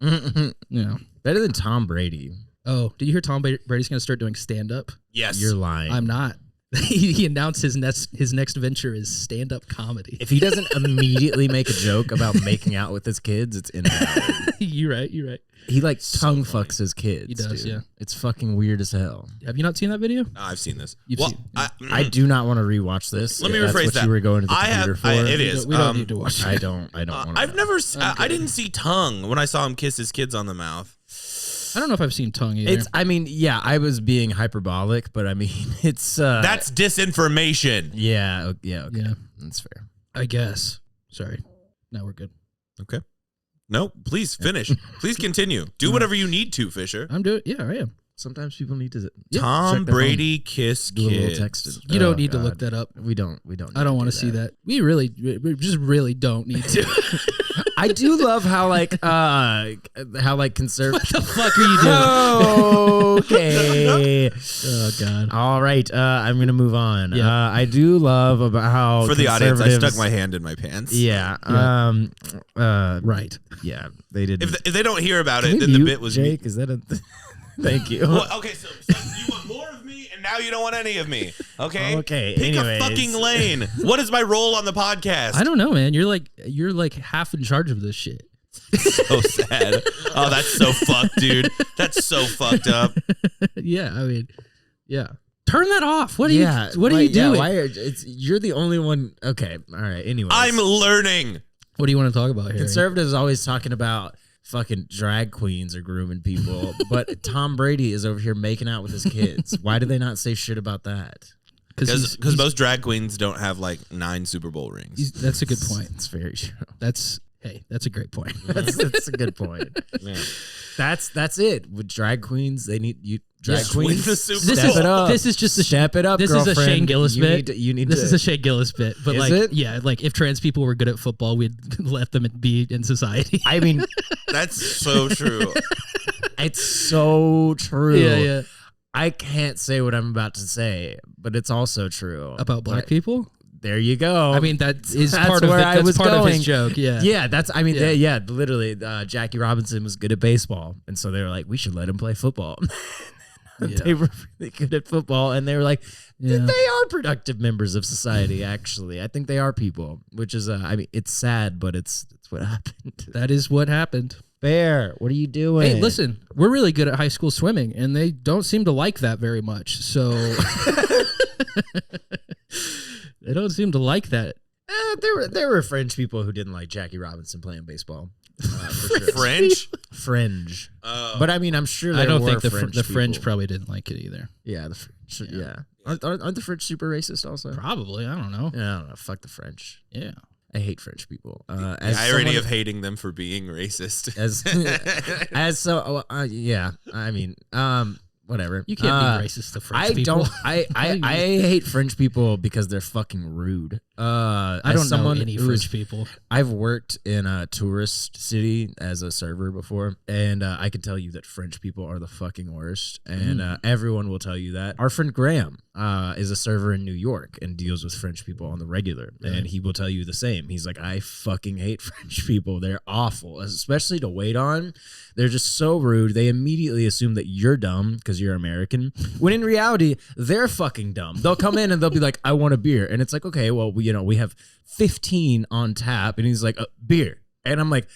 Yeah. Better than Tom Brady. Oh, did you hear Tom Brady's going to start doing stand up? Yes. You're lying. I'm not. he announced his next venture is stand-up comedy. If he doesn't immediately make a joke about making out with his kids, it's invalid. You're right. He like tongue fucks his kids. He does, dude. yeah. It's fucking weird as hell. Have you not seen that video? No, I've seen this. You've well, seen- I do not want to rewatch this. Let me if that's rephrase what that. you were going to the I computer have. for. It is. We don't need to watch it. I don't want to. I've never. I didn't see tongue when I saw him kiss his kids on the mouth. I don't know if I've seen tongue either. It's. I mean, yeah, I was being hyperbolic, but I mean, it's. That's disinformation. Yeah. Okay. Yeah. That's fair. I guess. Sorry. Now we're good. Okay. No, please finish. Please continue. Do whatever you need to, Fisher. I'm doing. Yeah, I am. Sometimes people need to. Tom check their Brady kiss phone, do a little kids. texting. You don't need to look that up. We don't. I don't want to see that. We just really don't need to. I do love how conservative. What the fuck are you doing? Okay. Oh God. All right. I'm gonna move on. Yeah. I do love about how For the audience, I stuck conservatives- my hand in my pants. Yeah. Right. Yeah. They did. If they don't hear about Can it, we then the mute bit was Jake. me. Is that a? Thank you. Well, okay, so you want more of me, and now you don't want any of me. Okay. Okay, Pick anyways. a fucking lane. What is my role on the podcast? I don't know, man. You're like half in charge of this shit. So sad. Oh, that's so fucked, dude. That's so fucked up. Yeah. I mean, yeah. Turn that off. What are Yeah. you? What are you doing? Why you're the only one? Okay. All right. Anyway, I'm learning. What do you want to talk about here? conservatives always talking about fucking drag queens are grooming people, but Tom Brady is over here making out with his kids. Why do they not say shit about that? Because most drag queens don't have like 9 Super Bowl rings. That's a good point. It's very true. That's a great point. That's a good point. Yeah. That's it. With drag queens, they need you. Drag Just win queens, the Super step Bowl. it up. This is just a step it up. This is a girlfriend. Shane Gillis You bit. Need to, you need This to, is a Shane Gillis bit, but Is like, it? yeah, like if trans people were good at football, we'd let them be in society. I mean, That's so true. it's so true. Yeah. I can't say what I'm about to say, but it's also true About black But people. There you go. I mean, that is That's part of where it. I That's was part of his going. joke. Yeah. Yeah, that's. I mean, Yeah. literally, Jackie Robinson was good at baseball, and so they were like, we should let him play football. Yeah. They were really good at football, and they were like, Yeah. they are productive members of society. Actually, I think they are people, which is, I mean, it's sad, but it's what happened. That is what happened. Bear, what are you doing? Hey, listen, we're really good at high school swimming, and they don't seem to like that very much. So they don't seem to like that. There were French people who didn't like Jackie Robinson playing baseball. For sure. French? Fringe. Oh. But I mean, I'm sure I there don't were think the French French people. probably didn't like it either. Yeah, the French. Yeah. Yeah. Aren't the French super racist also? Probably, I don't know. Yeah, I don't know. Fuck the French. Yeah. I hate French people. The As irony someone- of hating them for being racist. as so yeah. I mean, whatever. You can't be racist to French I people. don't. I hate French people because they're fucking rude. I as don't know someone any who is- French people. I've worked in a tourist city as a server before, and I can tell you that French people are the fucking worst, and everyone will tell you that. Our friend Graham is a server in New York and deals with French people on the regular, and he will tell you the same. He's like, I fucking hate French people. They're awful, especially to wait on. They're just so rude. They immediately assume that you're dumb because you're American, when in reality, they're fucking dumb. They'll come in and they'll be like, I want a beer. And it's like, okay, well, we have 15 on tap. And he's like, beer. And I'm like,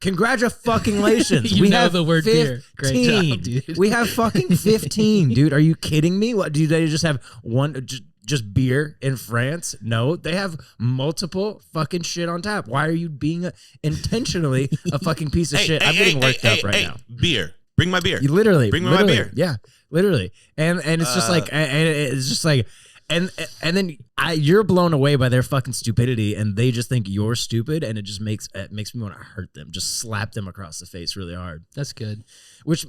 congratulations. You we know have the word beer. 15. Great job, dude. We have fucking 15, dude. Are you kidding me? What, do they just have one... Just beer in France? No, they have multiple fucking shit on tap. Why are you being intentionally a fucking piece of shit? I'm getting worked up right now. Beer. Bring my beer. You literally Bring me my beer. Yeah, literally. And it's just like, and it's just like, and then you're blown away by their fucking stupidity, and they just think you're stupid, and it just makes me want to hurt them, just slap them across the face really hard. That's good. Which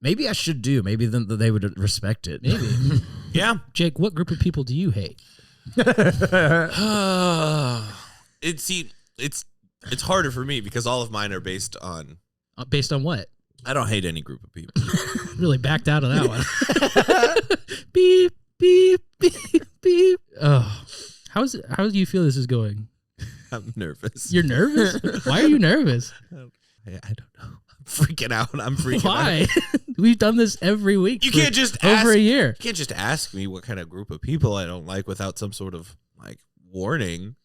maybe I should do. Maybe then they would respect it. Maybe. Yeah. Jake, what group of people do you hate? It's harder for me because all of mine are based on. Based on what? I don't hate any group of people. Really backed out of that one. Beep, beep, beep, beep. Oh, how do you feel this is going? I'm nervous. You're nervous? Why are you nervous? I don't know. freaking out. I'm freaking Why? out. We've done this every week. You for can't just over ask, a year. You can't just ask me what kind of group of people I don't like without some sort of like warning.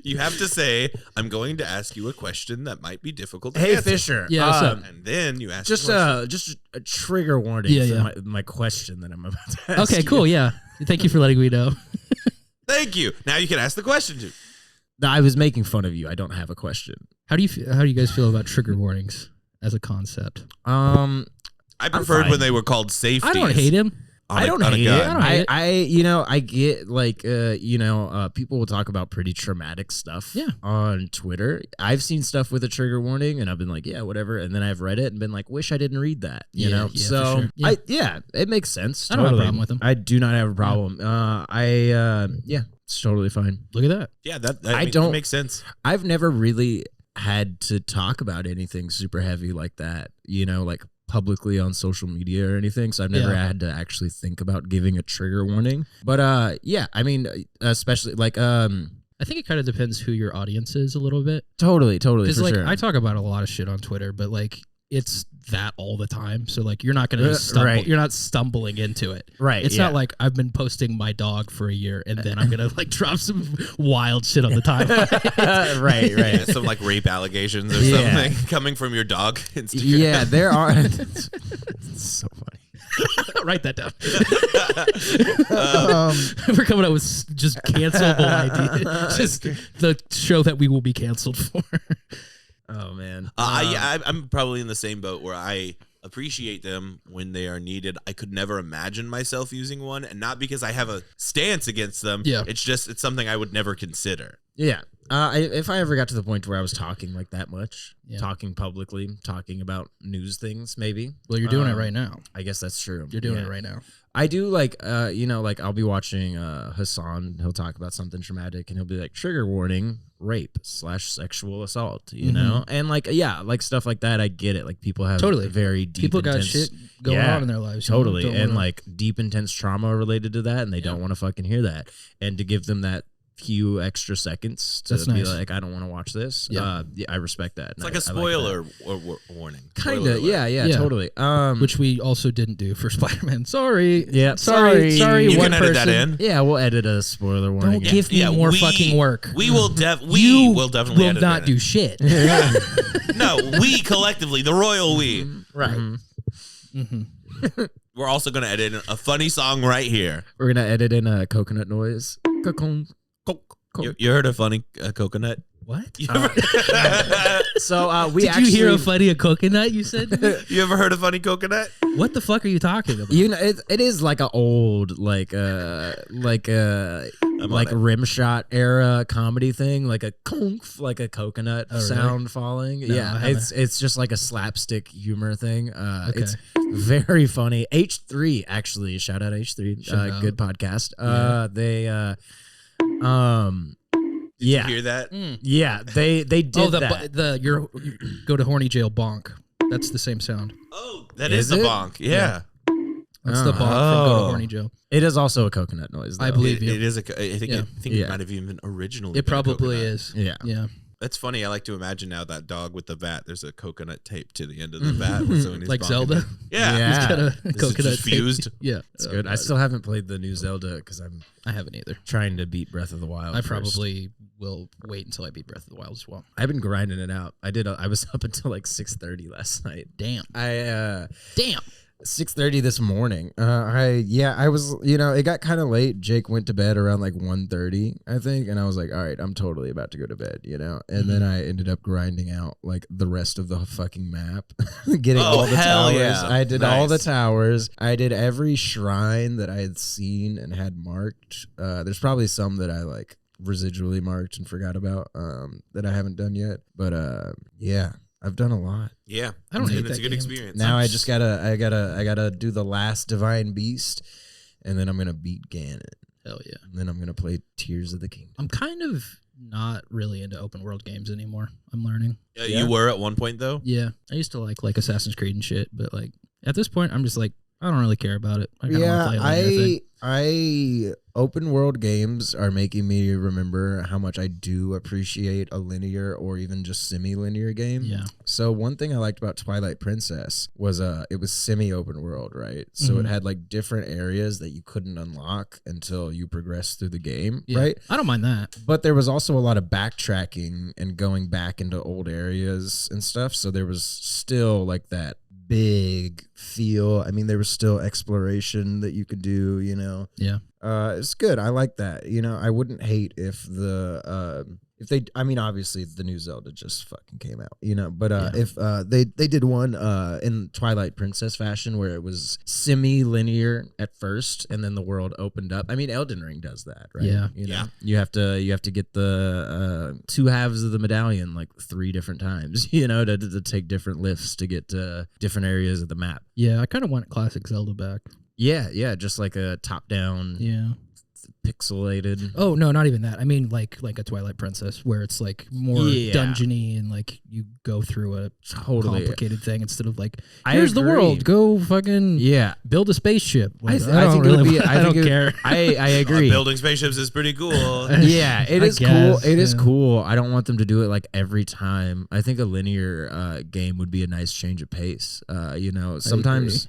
You have to say, I'm going to ask you a question that might be difficult to Hey, answer. Fisher. Yeah, what's up? And then you ask Just a trigger warning for my question that I'm about to ask. Okay, cool. Yeah. Thank you for letting me know. Thank you. Now you can ask the question too. No, I was making fun of you. I don't have a question. How do you guys feel about trigger warnings as a concept? I preferred fine. when they were called safeties. I don't hate him. I don't hate it. I don't hate it. I get like, people will talk about pretty traumatic stuff on Twitter. I've seen stuff with a trigger warning and I've been like, yeah, whatever. And then I've read it and been like, wish I didn't read that, you know? Yeah, so for sure. it makes sense. I don't have a problem with them. I do not have a problem. It's totally fine. Look at that. Yeah, that don't- it makes sense. I've never really had to talk about anything super heavy like that, like publicly on social media or anything. So I've never had to actually think about giving a trigger warning. But especially like I think it kind of depends who your audience is a little bit. totally for Because like sure. I talk about a lot of shit on Twitter, but like it's that all the time. So like you're not gonna just stumble. Right. You're not stumbling into it. Right, It's yeah. not like I've been posting my dog for a year and then I'm gonna like drop some wild shit on the timeline. right. Yeah, some like rape allegations or Yeah. something coming from your dog. Instagram. Yeah, there are. It's so funny. Write that down. We're coming up with just cancelable ideas. Just the show that we will be canceled for. Oh man. I'm probably in the same boat where I appreciate them when they are needed. I could never imagine myself using one, and not because I have a stance against them. Yeah. It's something I would never consider. Yeah. If I ever got to the point where I was talking like that much, Yeah. talking publicly, talking about news things, maybe. Well, you're doing it right now. I guess that's true. You're doing Yeah. it right now. I do like, like I'll be watching Hassan. He'll talk about something traumatic, and he'll be like, "Trigger warning: rape/sexual assault." You know, and like, like stuff like that. I get it. Like people have Totally. very deep. People got intense, shit going on in their lives. you know, Totally, don't and wanna- like deep, intense trauma related to that, and they don't want to fucking hear that. And to give them that few extra seconds to That's be nice. like, I don't want to watch this. Yeah. I respect that. It's like a spoiler warning. Kind Spoiler of, alert. yeah, totally. which we also didn't do for Spider-Man. Sorry. Yeah, Sorry. You one can edit person. that in. yeah, we'll edit a spoiler warning. Don't give me more fucking work. We will You will definitely will edit not that do in. shit. No, we collectively, the royal we. right. We're also going to edit in a funny song right here. We're gonna edit in a coconut noise. You heard a funny coconut? What? You ever, So we Did actually, you hear a funny coconut? You said. you ever heard a funny coconut? What the fuck are you talking about? You know, it is like an old like rim shot era comedy thing, like a conch, like a coconut really? sound falling. No, I Yeah, haven't. it's just like a slapstick humor thing. Okay. It's very funny. H3 actually, shout out H3, Shout out. good podcast. They Did you hear that? yeah, they did that. You go to horny jail bonk. That's the same sound. Oh, that Is is the it? bonk. Yeah. That's the bonk from go to Oh. horny jail. It is also a coconut noise, though. I believe you. It is I think, Yeah. I think Yeah. it might have even been originally. It been a probably coconut. is. Yeah. Yeah. That's funny. I like to imagine now that dog with the vat. There's a coconut tape to the end of the vat. So when he's Like bonking Zelda. it- Yeah. Yeah. He's got a Is it coconut just tape. fused? Yeah. It's good. I still haven't played the new Zelda because I'm I haven't either. trying to beat Breath of the Wild. I first. probably will wait until I beat Breath of the Wild as well. I've been grinding it out. I was up until like 6:30 last night. Damn. I Damn. 6:30 this morning. I was, it got kind of late. Jake went to bed around like 1:30, I think, and I was like, all right, I'm totally about to go to bed, And then I ended up grinding out like the rest of the fucking map, getting all the hell towers. yeah. I did all the Nice. towers. I did every shrine that I had seen and had marked. There's probably some that I like residually marked and forgot about that I haven't done yet, but yeah. I've done a lot. Yeah. I don't hate And it's that a good game. experience. Now I gotta do the last divine beast, and then I'm gonna beat Ganon, Hell yeah. and then I'm gonna play Tears of the Kingdom. I'm kind of not really into open world games anymore. I'm learning. You were at one point though. Yeah. I used to like Assassin's Creed and shit, but like at this point I'm just like I don't really care about it. I kinda Yeah, wanna play a linear thing. I open world games are making me remember how much I do appreciate a linear or even just semi-linear game. Yeah. So one thing I liked about Twilight Princess was it was semi-open world, right? So it had like different areas that you couldn't unlock until you progressed through the game, Yeah. right? I don't mind that. But there was also a lot of backtracking and going back into old areas and stuff. So there was still like that big feel. I mean, there was still exploration that you could do, you know. Yeah. It's good. I like that. You know, I wouldn't hate if I mean, obviously the new Zelda just fucking came out, you know, but if they did one in Twilight Princess fashion where it was semi-linear at first and then the world opened up. I mean, Elden Ring does that, right? Yeah. You know, you have to get the two halves of the medallion like 3 different times, you know, to take different lifts to get to different areas of the map. Yeah, I kind of want classic Zelda back. Yeah, just like a top-down, Yeah. pixelated. Oh no, not even that. I mean like a Twilight Princess where it's like more dungeony and like you go through a complicated thing instead of like here's the world, go fucking build a spaceship. Like, I think it would be. I don't care. I agree. Building spaceships is pretty cool. Yeah, it is cool. guess, It is cool. I don't want them to do it like every time. I think a linear game would be a nice change of pace. You know, sometimes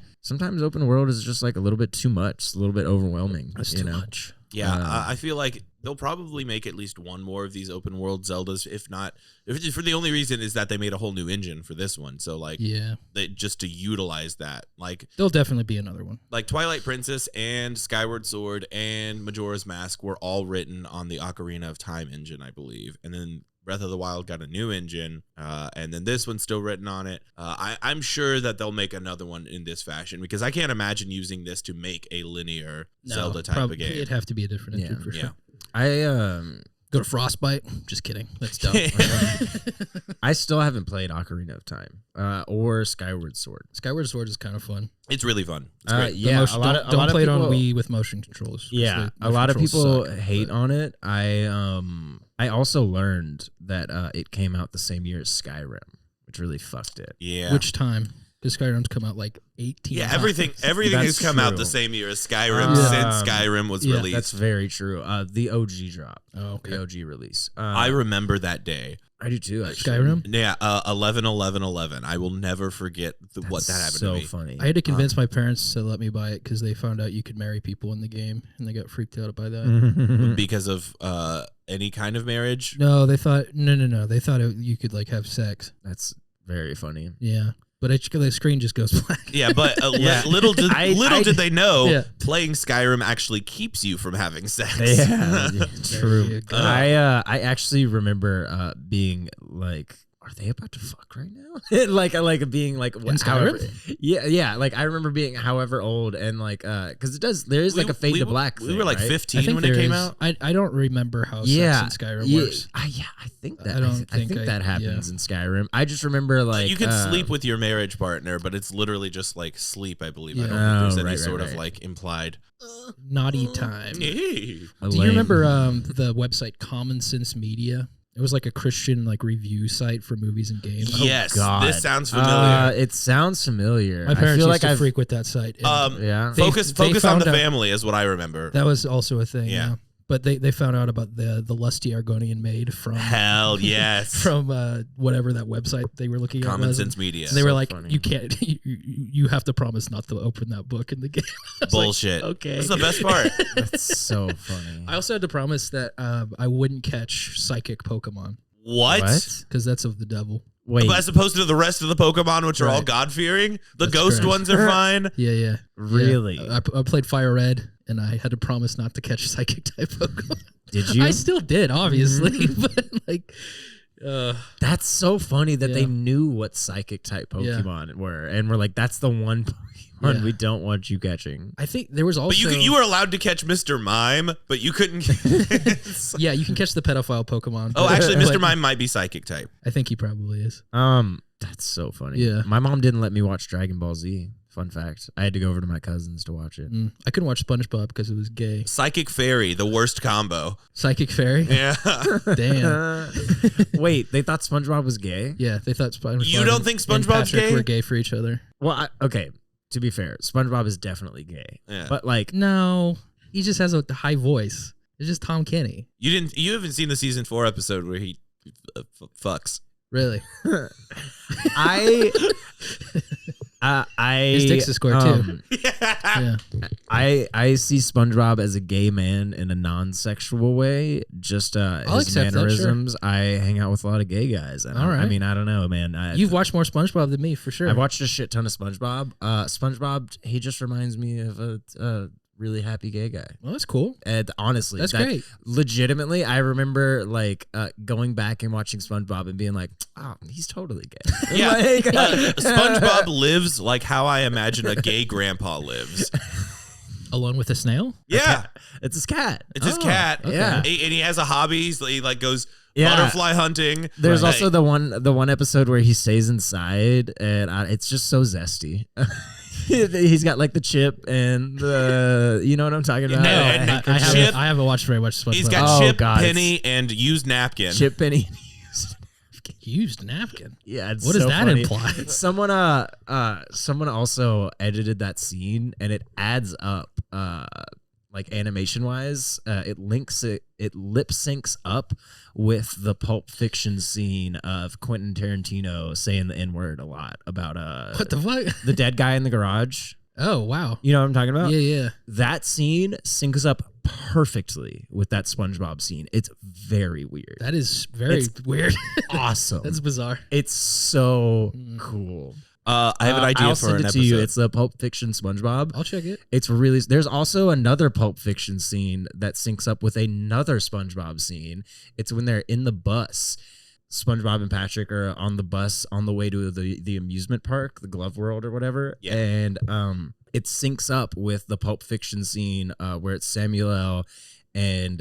open world is just like a little bit too much, it's a little bit overwhelming. That's you too know? much. Yeah, I feel like they'll probably make at least one more of these open world Zeldas, if not, for the only reason is that they made a whole new engine for this one. So like, just to utilize that, like there'll definitely be another one. Like Twilight Princess and Skyward Sword and Majora's Mask were all written on the Ocarina of Time engine, I believe, and then Breath of the Wild got a new engine, and then this one's still written on it. I'm sure that they'll make another one in this fashion because I can't imagine using this to make a linear Zelda type of game. It'd have to be a different engine for sure. Go to Frostbite. Just kidding. That's dumb. I still haven't played Ocarina of Time or Skyward Sword. Skyward Sword is kind of fun. It's really fun. It's great. Yeah, don't play it on Wii with motion controls. Yeah, a lot of people hate on it. I also learned that it came out the same year as Skyrim, which really fucked it. Yeah. Which time? Because Skyrim's come out like 18 Yeah, times. everything has come out the same year as Skyrim since Skyrim was released. That's very true. The OG drop. Oh, okay. The OG release. I remember that day. I do too, actually. Skyrim? Yeah, 11/11/11. I will never forget what that happened to me. So funny. I had to convince my parents to let me buy it because they found out you could marry people in the game, and they got freaked out by that. Because of any kind of marriage? No, they thought no. They thought you could like have sex. That's very funny. Yeah. But the screen just goes black. Yeah, but little did they know, playing Skyrim actually keeps you from having sex. Yeah, true. I I actually remember being like, are they about to fuck right now? like being like, however, yeah. Like I remember being however old and like, because there is like a fade to black. We were like right? 15 when it came out. I don't remember how sex in Skyrim works. I think that I think that happens in Skyrim. I just remember like you can sleep with your marriage partner, but it's literally just like sleep. I believe. I don't think there's any sort of like implied naughty time. Do you Elaine. remember the website Common Sense Media? It was like a Christian like review site for movies and games. Yes, God. this sounds familiar. It sounds familiar. My parents I feel used like to frequent that site. Yeah. Focus on the family is what I remember. That was also a thing. Yeah. But they found out about the lusty Argonian maid from Hell yes from whatever that website they were looking at. Common Sense Media. And they were like, funny. you can't, you have to promise not to open that book in the game. Bullshit. Like, okay, that's the best part. That's so funny. I also had to promise that I wouldn't catch psychic Pokemon. What? Because that's of the devil. Wait, as opposed to the rest of the Pokemon, which are all God-fearing, the That's ghost correct. ones are fine. Yeah. really? Yeah. I played Fire Red, and I had to promise not to catch psychic type Pokemon. Did you? I still did, obviously, but like, that's so funny that they knew what psychic type Pokemon were, and were like, "That's the one Pokemon we don't want you catching." I think there was also. But you were allowed to catch Mr. Mime, but you couldn't. Yeah, you can catch the pedophile Pokemon. Oh, actually, but Mr. Mime might be psychic type. I think he probably is. That's so funny. Yeah. My mom didn't let me watch Dragon Ball Z. Fun fact. I had to go over to my cousins to watch it. I couldn't watch SpongeBob because it was gay. Psychic Fairy, the worst combo. Psychic Fairy? Yeah. Damn. Wait, they thought SpongeBob was gay? Yeah, they thought SpongeBob You don't think and SpongeBob's Patrick gay? were gay for each other. Well, okay. to be fair, SpongeBob is definitely gay. Yeah. But like, No, he just has a high voice. It's just Tom Kenny. You haven't seen the season 4 episode where he fucks. Really? I His dick's a square too. Yeah. I see SpongeBob as a gay man in a non-sexual way. Just his accept that, mannerisms. I hang out with a lot of gay guys. And All right. I mean, I don't know, man. You've watched more SpongeBob than me, for sure. I've watched a shit ton of SpongeBob. SpongeBob, he just reminds me of a really happy gay guy. Well, that's cool. And honestly, That's great. Legitimately, I remember like going back and watching SpongeBob and being like, "Oh, he's totally gay." Yeah. Like, SpongeBob lives like how I imagine a gay grandpa lives. Alone with a snail? Yeah. it's his cat. It's his cat. okay. Yeah. And he has a hobby. He like goes Yeah. butterfly hunting. There's Like, also the one episode where he stays inside, and it's just so zesty. He's got like the chip and the, you know what I'm talking about? And Chip- I haven't watched very much SpongeBob. he's got Oh, Chip, God, Penny, and used napkin. Chip Penny. used napkin. Yeah, it's What does so that funny. imply? Someone also edited that scene, and it adds up like animation wise. It lip syncs up with the Pulp Fiction scene of Quentin Tarantino saying the N-word a lot about What the fuck? the dead guy in the garage. Oh, wow. You know what I'm talking about? Yeah. That scene syncs up perfectly with that SpongeBob scene. It's very weird. That is very It's weird. awesome. That's bizarre. It's so cool. I have an idea I'll for send an it episode. to you. It's the Pulp Fiction SpongeBob. I'll check it. It's really. There's also another Pulp Fiction scene that syncs up with another SpongeBob scene. It's when they're in the bus. SpongeBob and Patrick are on the bus on the way to the amusement park, the Glove World or whatever. Yeah. And it syncs up with the Pulp Fiction scene where it's Samuel L. and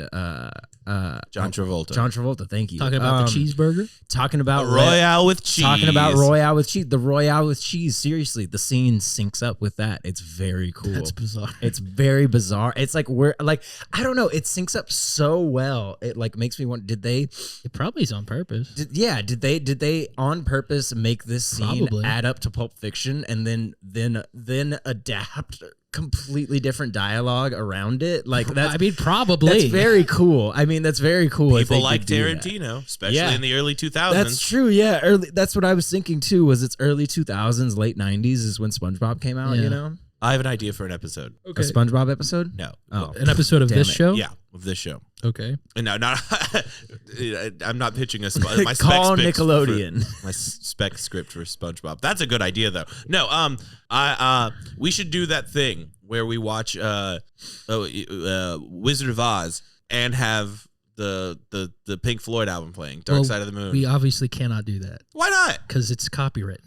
John Travolta. John Travolta, thank you. Talking about the cheeseburger? Talking about Royale with cheese. Talking about Royale with cheese. The Royale with cheese. Seriously, the scene syncs up with that. It's very cool. That's bizarre. It's very bizarre. It's like I don't know. It syncs up so well. It like makes me want. Did they? It probably is on purpose. Did they on purpose make this scene Probably. add up to Pulp Fiction and then adapt completely different dialogue around it? Like that's. I mean, probably. That's very cool. I mean, that's very cool. if People they like could do that. Tarantino, especially Yeah. in the early 2000s. That's true. Yeah, early. That's what I was thinking too. Was it's early 2000s, late 90s is when SpongeBob came out. Yeah. You know, I have an idea for an episode. a SpongeBob episode. No. Oh, An episode of Damn this it. show? Yeah, of this show. Okay. And no, not. I'm not pitching my Call spec script Nickelodeon. my spec script for SpongeBob. That's a good idea, though. No, we should do that thing where we watch Wizard of Oz and have the Pink Floyd album playing, Dark Well, Side of the Moon. We obviously cannot do that Why not? because it's copyright.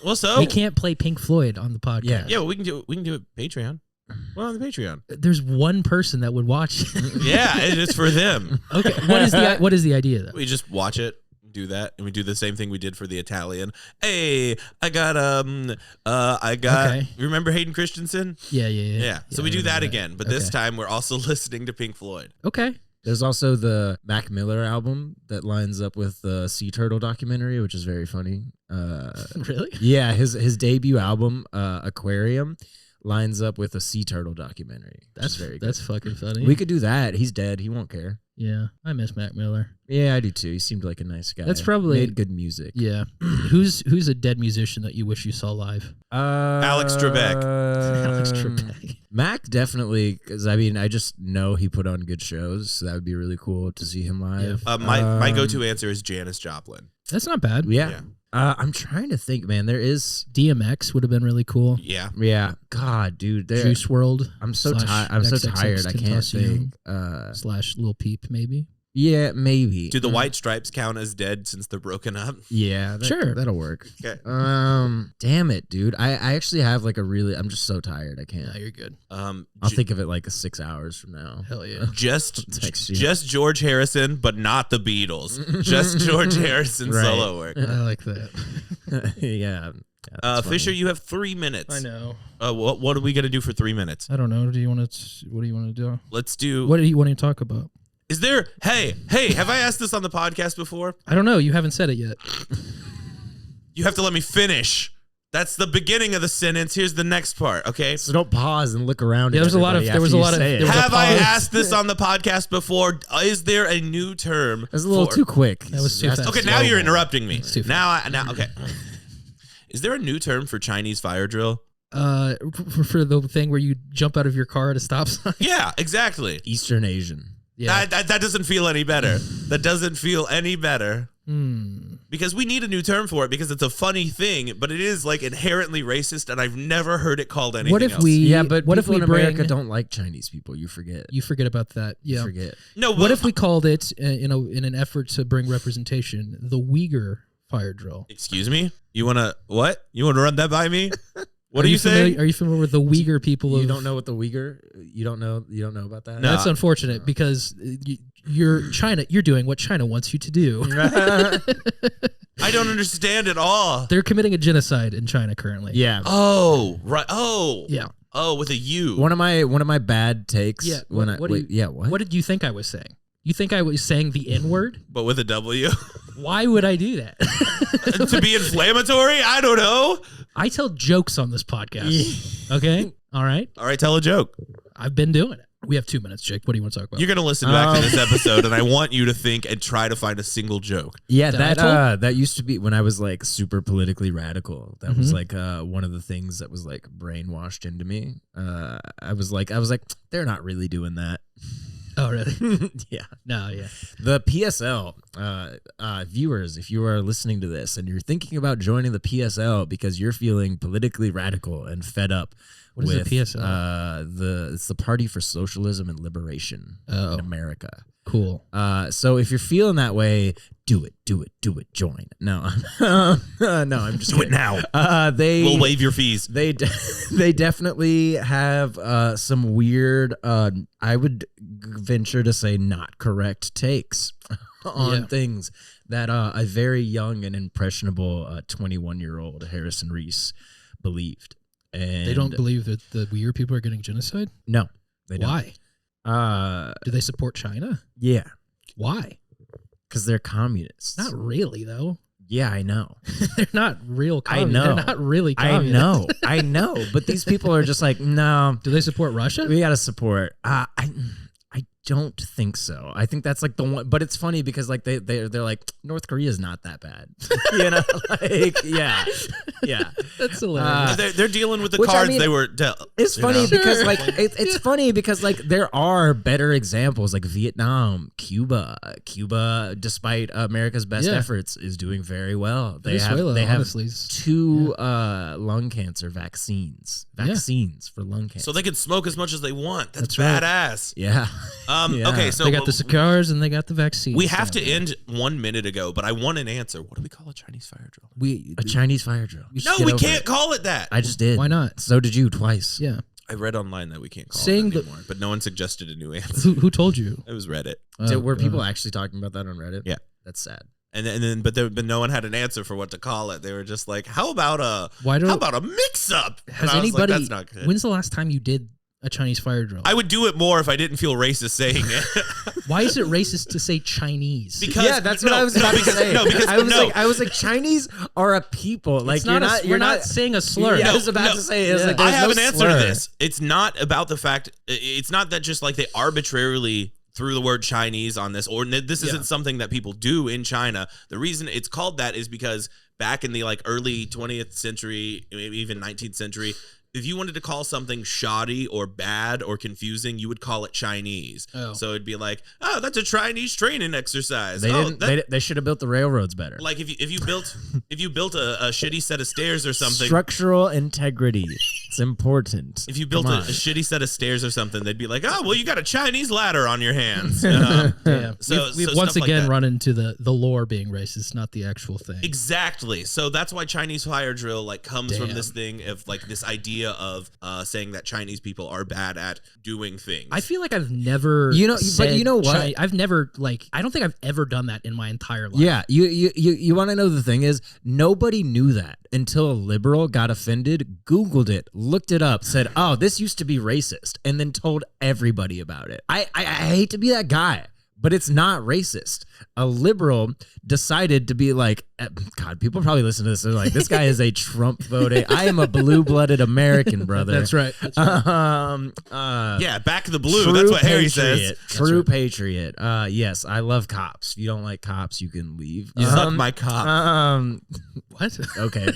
Well, so We can't play Pink Floyd on the podcast. yeah, but we can do it Patreon. We're on the Patreon. There's one person that would watch it. Yeah, it's for them. Okay. What is the idea though? We just watch it, do that, and we do the same thing we did for the Italian. Hey, I got Okay. remember Hayden Christensen? Yeah. Yeah. So we I do that remember again, but this Okay. time we're also listening to Pink Floyd. Okay. There's also the Mac Miller album that lines up with the Sea Turtle documentary, which is very funny. Really? Yeah, his debut album, Aquarium, lines up with a Sea Turtle documentary. That's very good. That's fucking funny. We could do that. He's dead. He won't care. Yeah, I miss Mac Miller. Yeah, I do too. He seemed like a nice guy. That's probably- made good music. Yeah. Who's a dead musician that you wish you saw live? Alex Trebek. Alex Trebek. Mac definitely, because I mean, I just know he put on good shows, so that would be really cool to see him live. My go-to answer is Janis Joplin. That's not bad. Yeah. I'm trying to think, man. There is, DMX would have been really cool. Yeah. God, dude. Juice World. I'm so slash tired. I'm so XXX tired. I can't think. / Lil Peep maybe. Yeah, maybe. Do the White Stripes count as dead since they're broken up? Yeah, Sure. that'll work. Okay. Damn it, dude. I actually have like I'm just so tired. I can't. No, you're good. I'll think of it like 6 hours from now. Hell yeah. Just you. George Harrison, but not the Beatles. Just George Harrison Right. solo work. I like that. Yeah. that's Fisher, funny. you have 3 minutes. I know. What are we gonna do for 3 minutes? I don't know. What do you want to do? Let's do. What do you want to talk about? Is there? Hey! Have I asked this on the podcast before? I don't know. You haven't said it yet. You have to let me finish. That's the beginning of the sentence. Here's the next part. Okay. So don't pause and look around. Yeah, there was a lot of. Have I asked this on the podcast before? Is there a new term? That's a little too quick. That was too fast. Okay, now you're interrupting me. Now, okay. Is there a new term for Chinese fire drill? For the thing where you jump out of your car at a stop sign. Yeah, exactly. Eastern Asian. Yeah. That doesn't feel any better. That doesn't feel any better. Because we need a new term for it because it's a funny thing, but it is like inherently racist, and I've never heard it called anything else. But what if we in America don't like Chinese people? You forget. You forget about that. Yeah. You forget. No. What if we called it, in an effort to bring representation, the Uyghur fire drill? Excuse me? You want to what? You want to run that by me? What are you saying? Are you familiar with the Uyghur people? You don't know what the Uyghur? You don't know about that? No. That's unfortunate because you're China. You're doing what China wants you to do. I don't understand at all. They're committing a genocide in China currently. Yeah. Oh, right. Oh. Yeah. Oh, with a U. One of my bad takes. Yeah. What did you think I was saying? You think I was saying the N-word? But with a W? Why would I do that? To be inflammatory? I don't know. I tell jokes on this podcast. Okay? All right? All right, tell a joke. I've been doing it. We have 2 minutes, Jake. What do you want to talk about? You're going to listen back to this episode, and I want you to think and try to find a single joke. Yeah, that used to be when I was like super politically radical. That was like one of the things that was like brainwashed into me. I was like, they're not really doing that. Oh, really? Yeah. No, yeah. The PSL, viewers, if you are listening to this and you're thinking about joining the PSL because you're feeling politically radical and fed up What is the PSL? It's the Party for Socialism and Liberation in America. Cool. So if you're feeling that way, do it. Join. No, no, I'm just do it now. We'll waive your fees. They definitely have some weird, I would venture to say not correct takes on things that a very young and impressionable 21-year-old Harrison Reese believed. And they don't believe that the Uyghur people are getting genocide? No, they don't. Why? Do they support China? Yeah. Why? Because they're communists. Not really, though. Yeah, I know. They're not real communists. I know. They're not really communists. I know. But these people are just like, no. Do they support Russia? We got to support. I don't think so. I think that's like the one. But it's funny because like they're like, North Korea is not that bad. You know, like yeah. That's hilarious. They're dealing with the cards they were dealt. It's funny because like it's funny because like there are better examples like Vietnam, Cuba, despite America's best efforts, is doing very well. They have honestly, 2 lung cancer vaccines for lung cancer, so they can smoke as much as they want. That's badass. Yeah. Okay, so they got the cigars and they got the vaccines. We have to end 1 minute ago, but I want an answer. What do we call a Chinese fire drill? A Chinese fire drill. No, we can't call it that. I just did. Why not? So did you twice. Yeah. I read online that we can't call it anymore, but no one suggested a new answer. Who told you? It was Reddit. Were people actually talking about that on Reddit? Yeah. That's sad. But no one had an answer for what to call it. They were just like, how about a mix-up? Has anybody? That's not good. When's the last time you did a Chinese fire drill? I would do it more if I didn't feel racist saying it. Why is it racist to say Chinese? Because that's what I was about to say. I was like, Chinese are a people. Like you're not saying a slur. Yeah, I was about to say. Like, I have an answer to this. It's not about the fact. It's not that just like they arbitrarily threw the word Chinese on this, or this isn't something that people do in China. The reason it's called that is because back in the like early 20th century, maybe even 19th century, if you wanted to call something shoddy or bad or confusing, you would call it Chinese. Oh. So it'd be like, oh, that's a Chinese training exercise. They should have built the railroads better. Like if you built a shitty set of stairs or something. Structural integrity. It's important. If you built a shitty set of stairs or something, they'd be like, oh, well, you got a Chinese ladder on your hands. Yeah. We've once again run into the lore being racist, not the actual thing. Exactly. So that's why Chinese fire drill like comes from this thing of like this idea of saying that Chinese people are bad at doing things. I feel like I've never, but you know what? I've never I don't think I've ever done that in my entire life. Yeah, you want to know the thing is nobody knew that until a liberal got offended, Googled it, looked it up, said, "Oh, this used to be racist," and then told everybody about it. I hate to be that guy. but it's not racist. A liberal decided to be like, God, people probably listen to this. They're like, this guy is a Trump voting. I am a blue-blooded American, brother. That's right. Yeah, back the blue. That's what Harry says. True patriot. Yes, I love cops. If you don't like cops, you can leave. You suck my cop. What? Okay.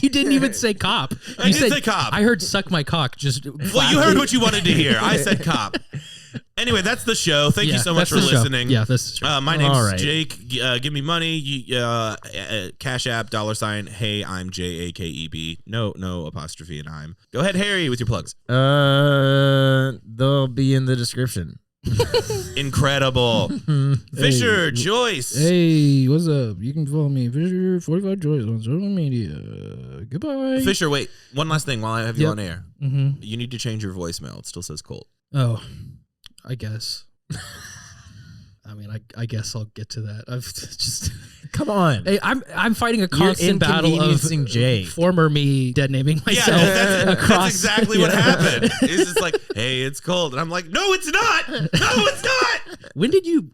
You didn't even say cop. I did say cop. I heard suck my cock. Just well, you heard what you wanted to hear. I said cop. Anyway, that's the show. Thank you so much for listening. Yeah, that's the show. My name's Jake. Give me money. Cash App, $. Hey, I'm Jakeb. No apostrophe and I'm. Go ahead, Harry, with your plugs. They'll be in the description. Incredible. Fisher, Joyce. Hey, what's up? You can follow me, Fisher 45 Joyce on social media. Goodbye. Fisher, wait. One last thing while I have you on air. Mm-hmm. You need to change your voicemail. It still says Colt. Oh, I guess. I mean, I guess I'll get to that. I've just come on. Hey, I'm fighting a constant battle of Jay. Former me dead naming myself. Yeah, that's exactly what happened. It's just like, hey, it's cold, and I'm like, no, it's not. No, it's not. When did you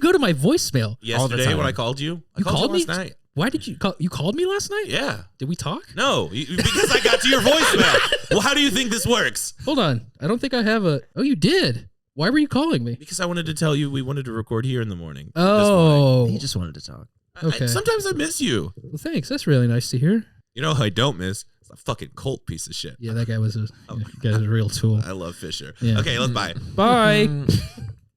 go to my voicemail? Yesterday when I called you. I called you last night. Why did you call? You called me last night? Yeah. Did we talk? No, because I got to your voicemail. Well, how do you think this works? Hold on. I don't think I have a. Oh, you did. Why were you calling me? Because I wanted to tell you we wanted to record here in the morning. Oh. He just wanted to talk. Okay. Sometimes I miss you. Well, thanks. That's really nice to hear. You know who I don't miss? It's a fucking Colt piece of shit. Yeah, that guy was a real tool. I love Fisher. Yeah. Okay, let's bye. Bye.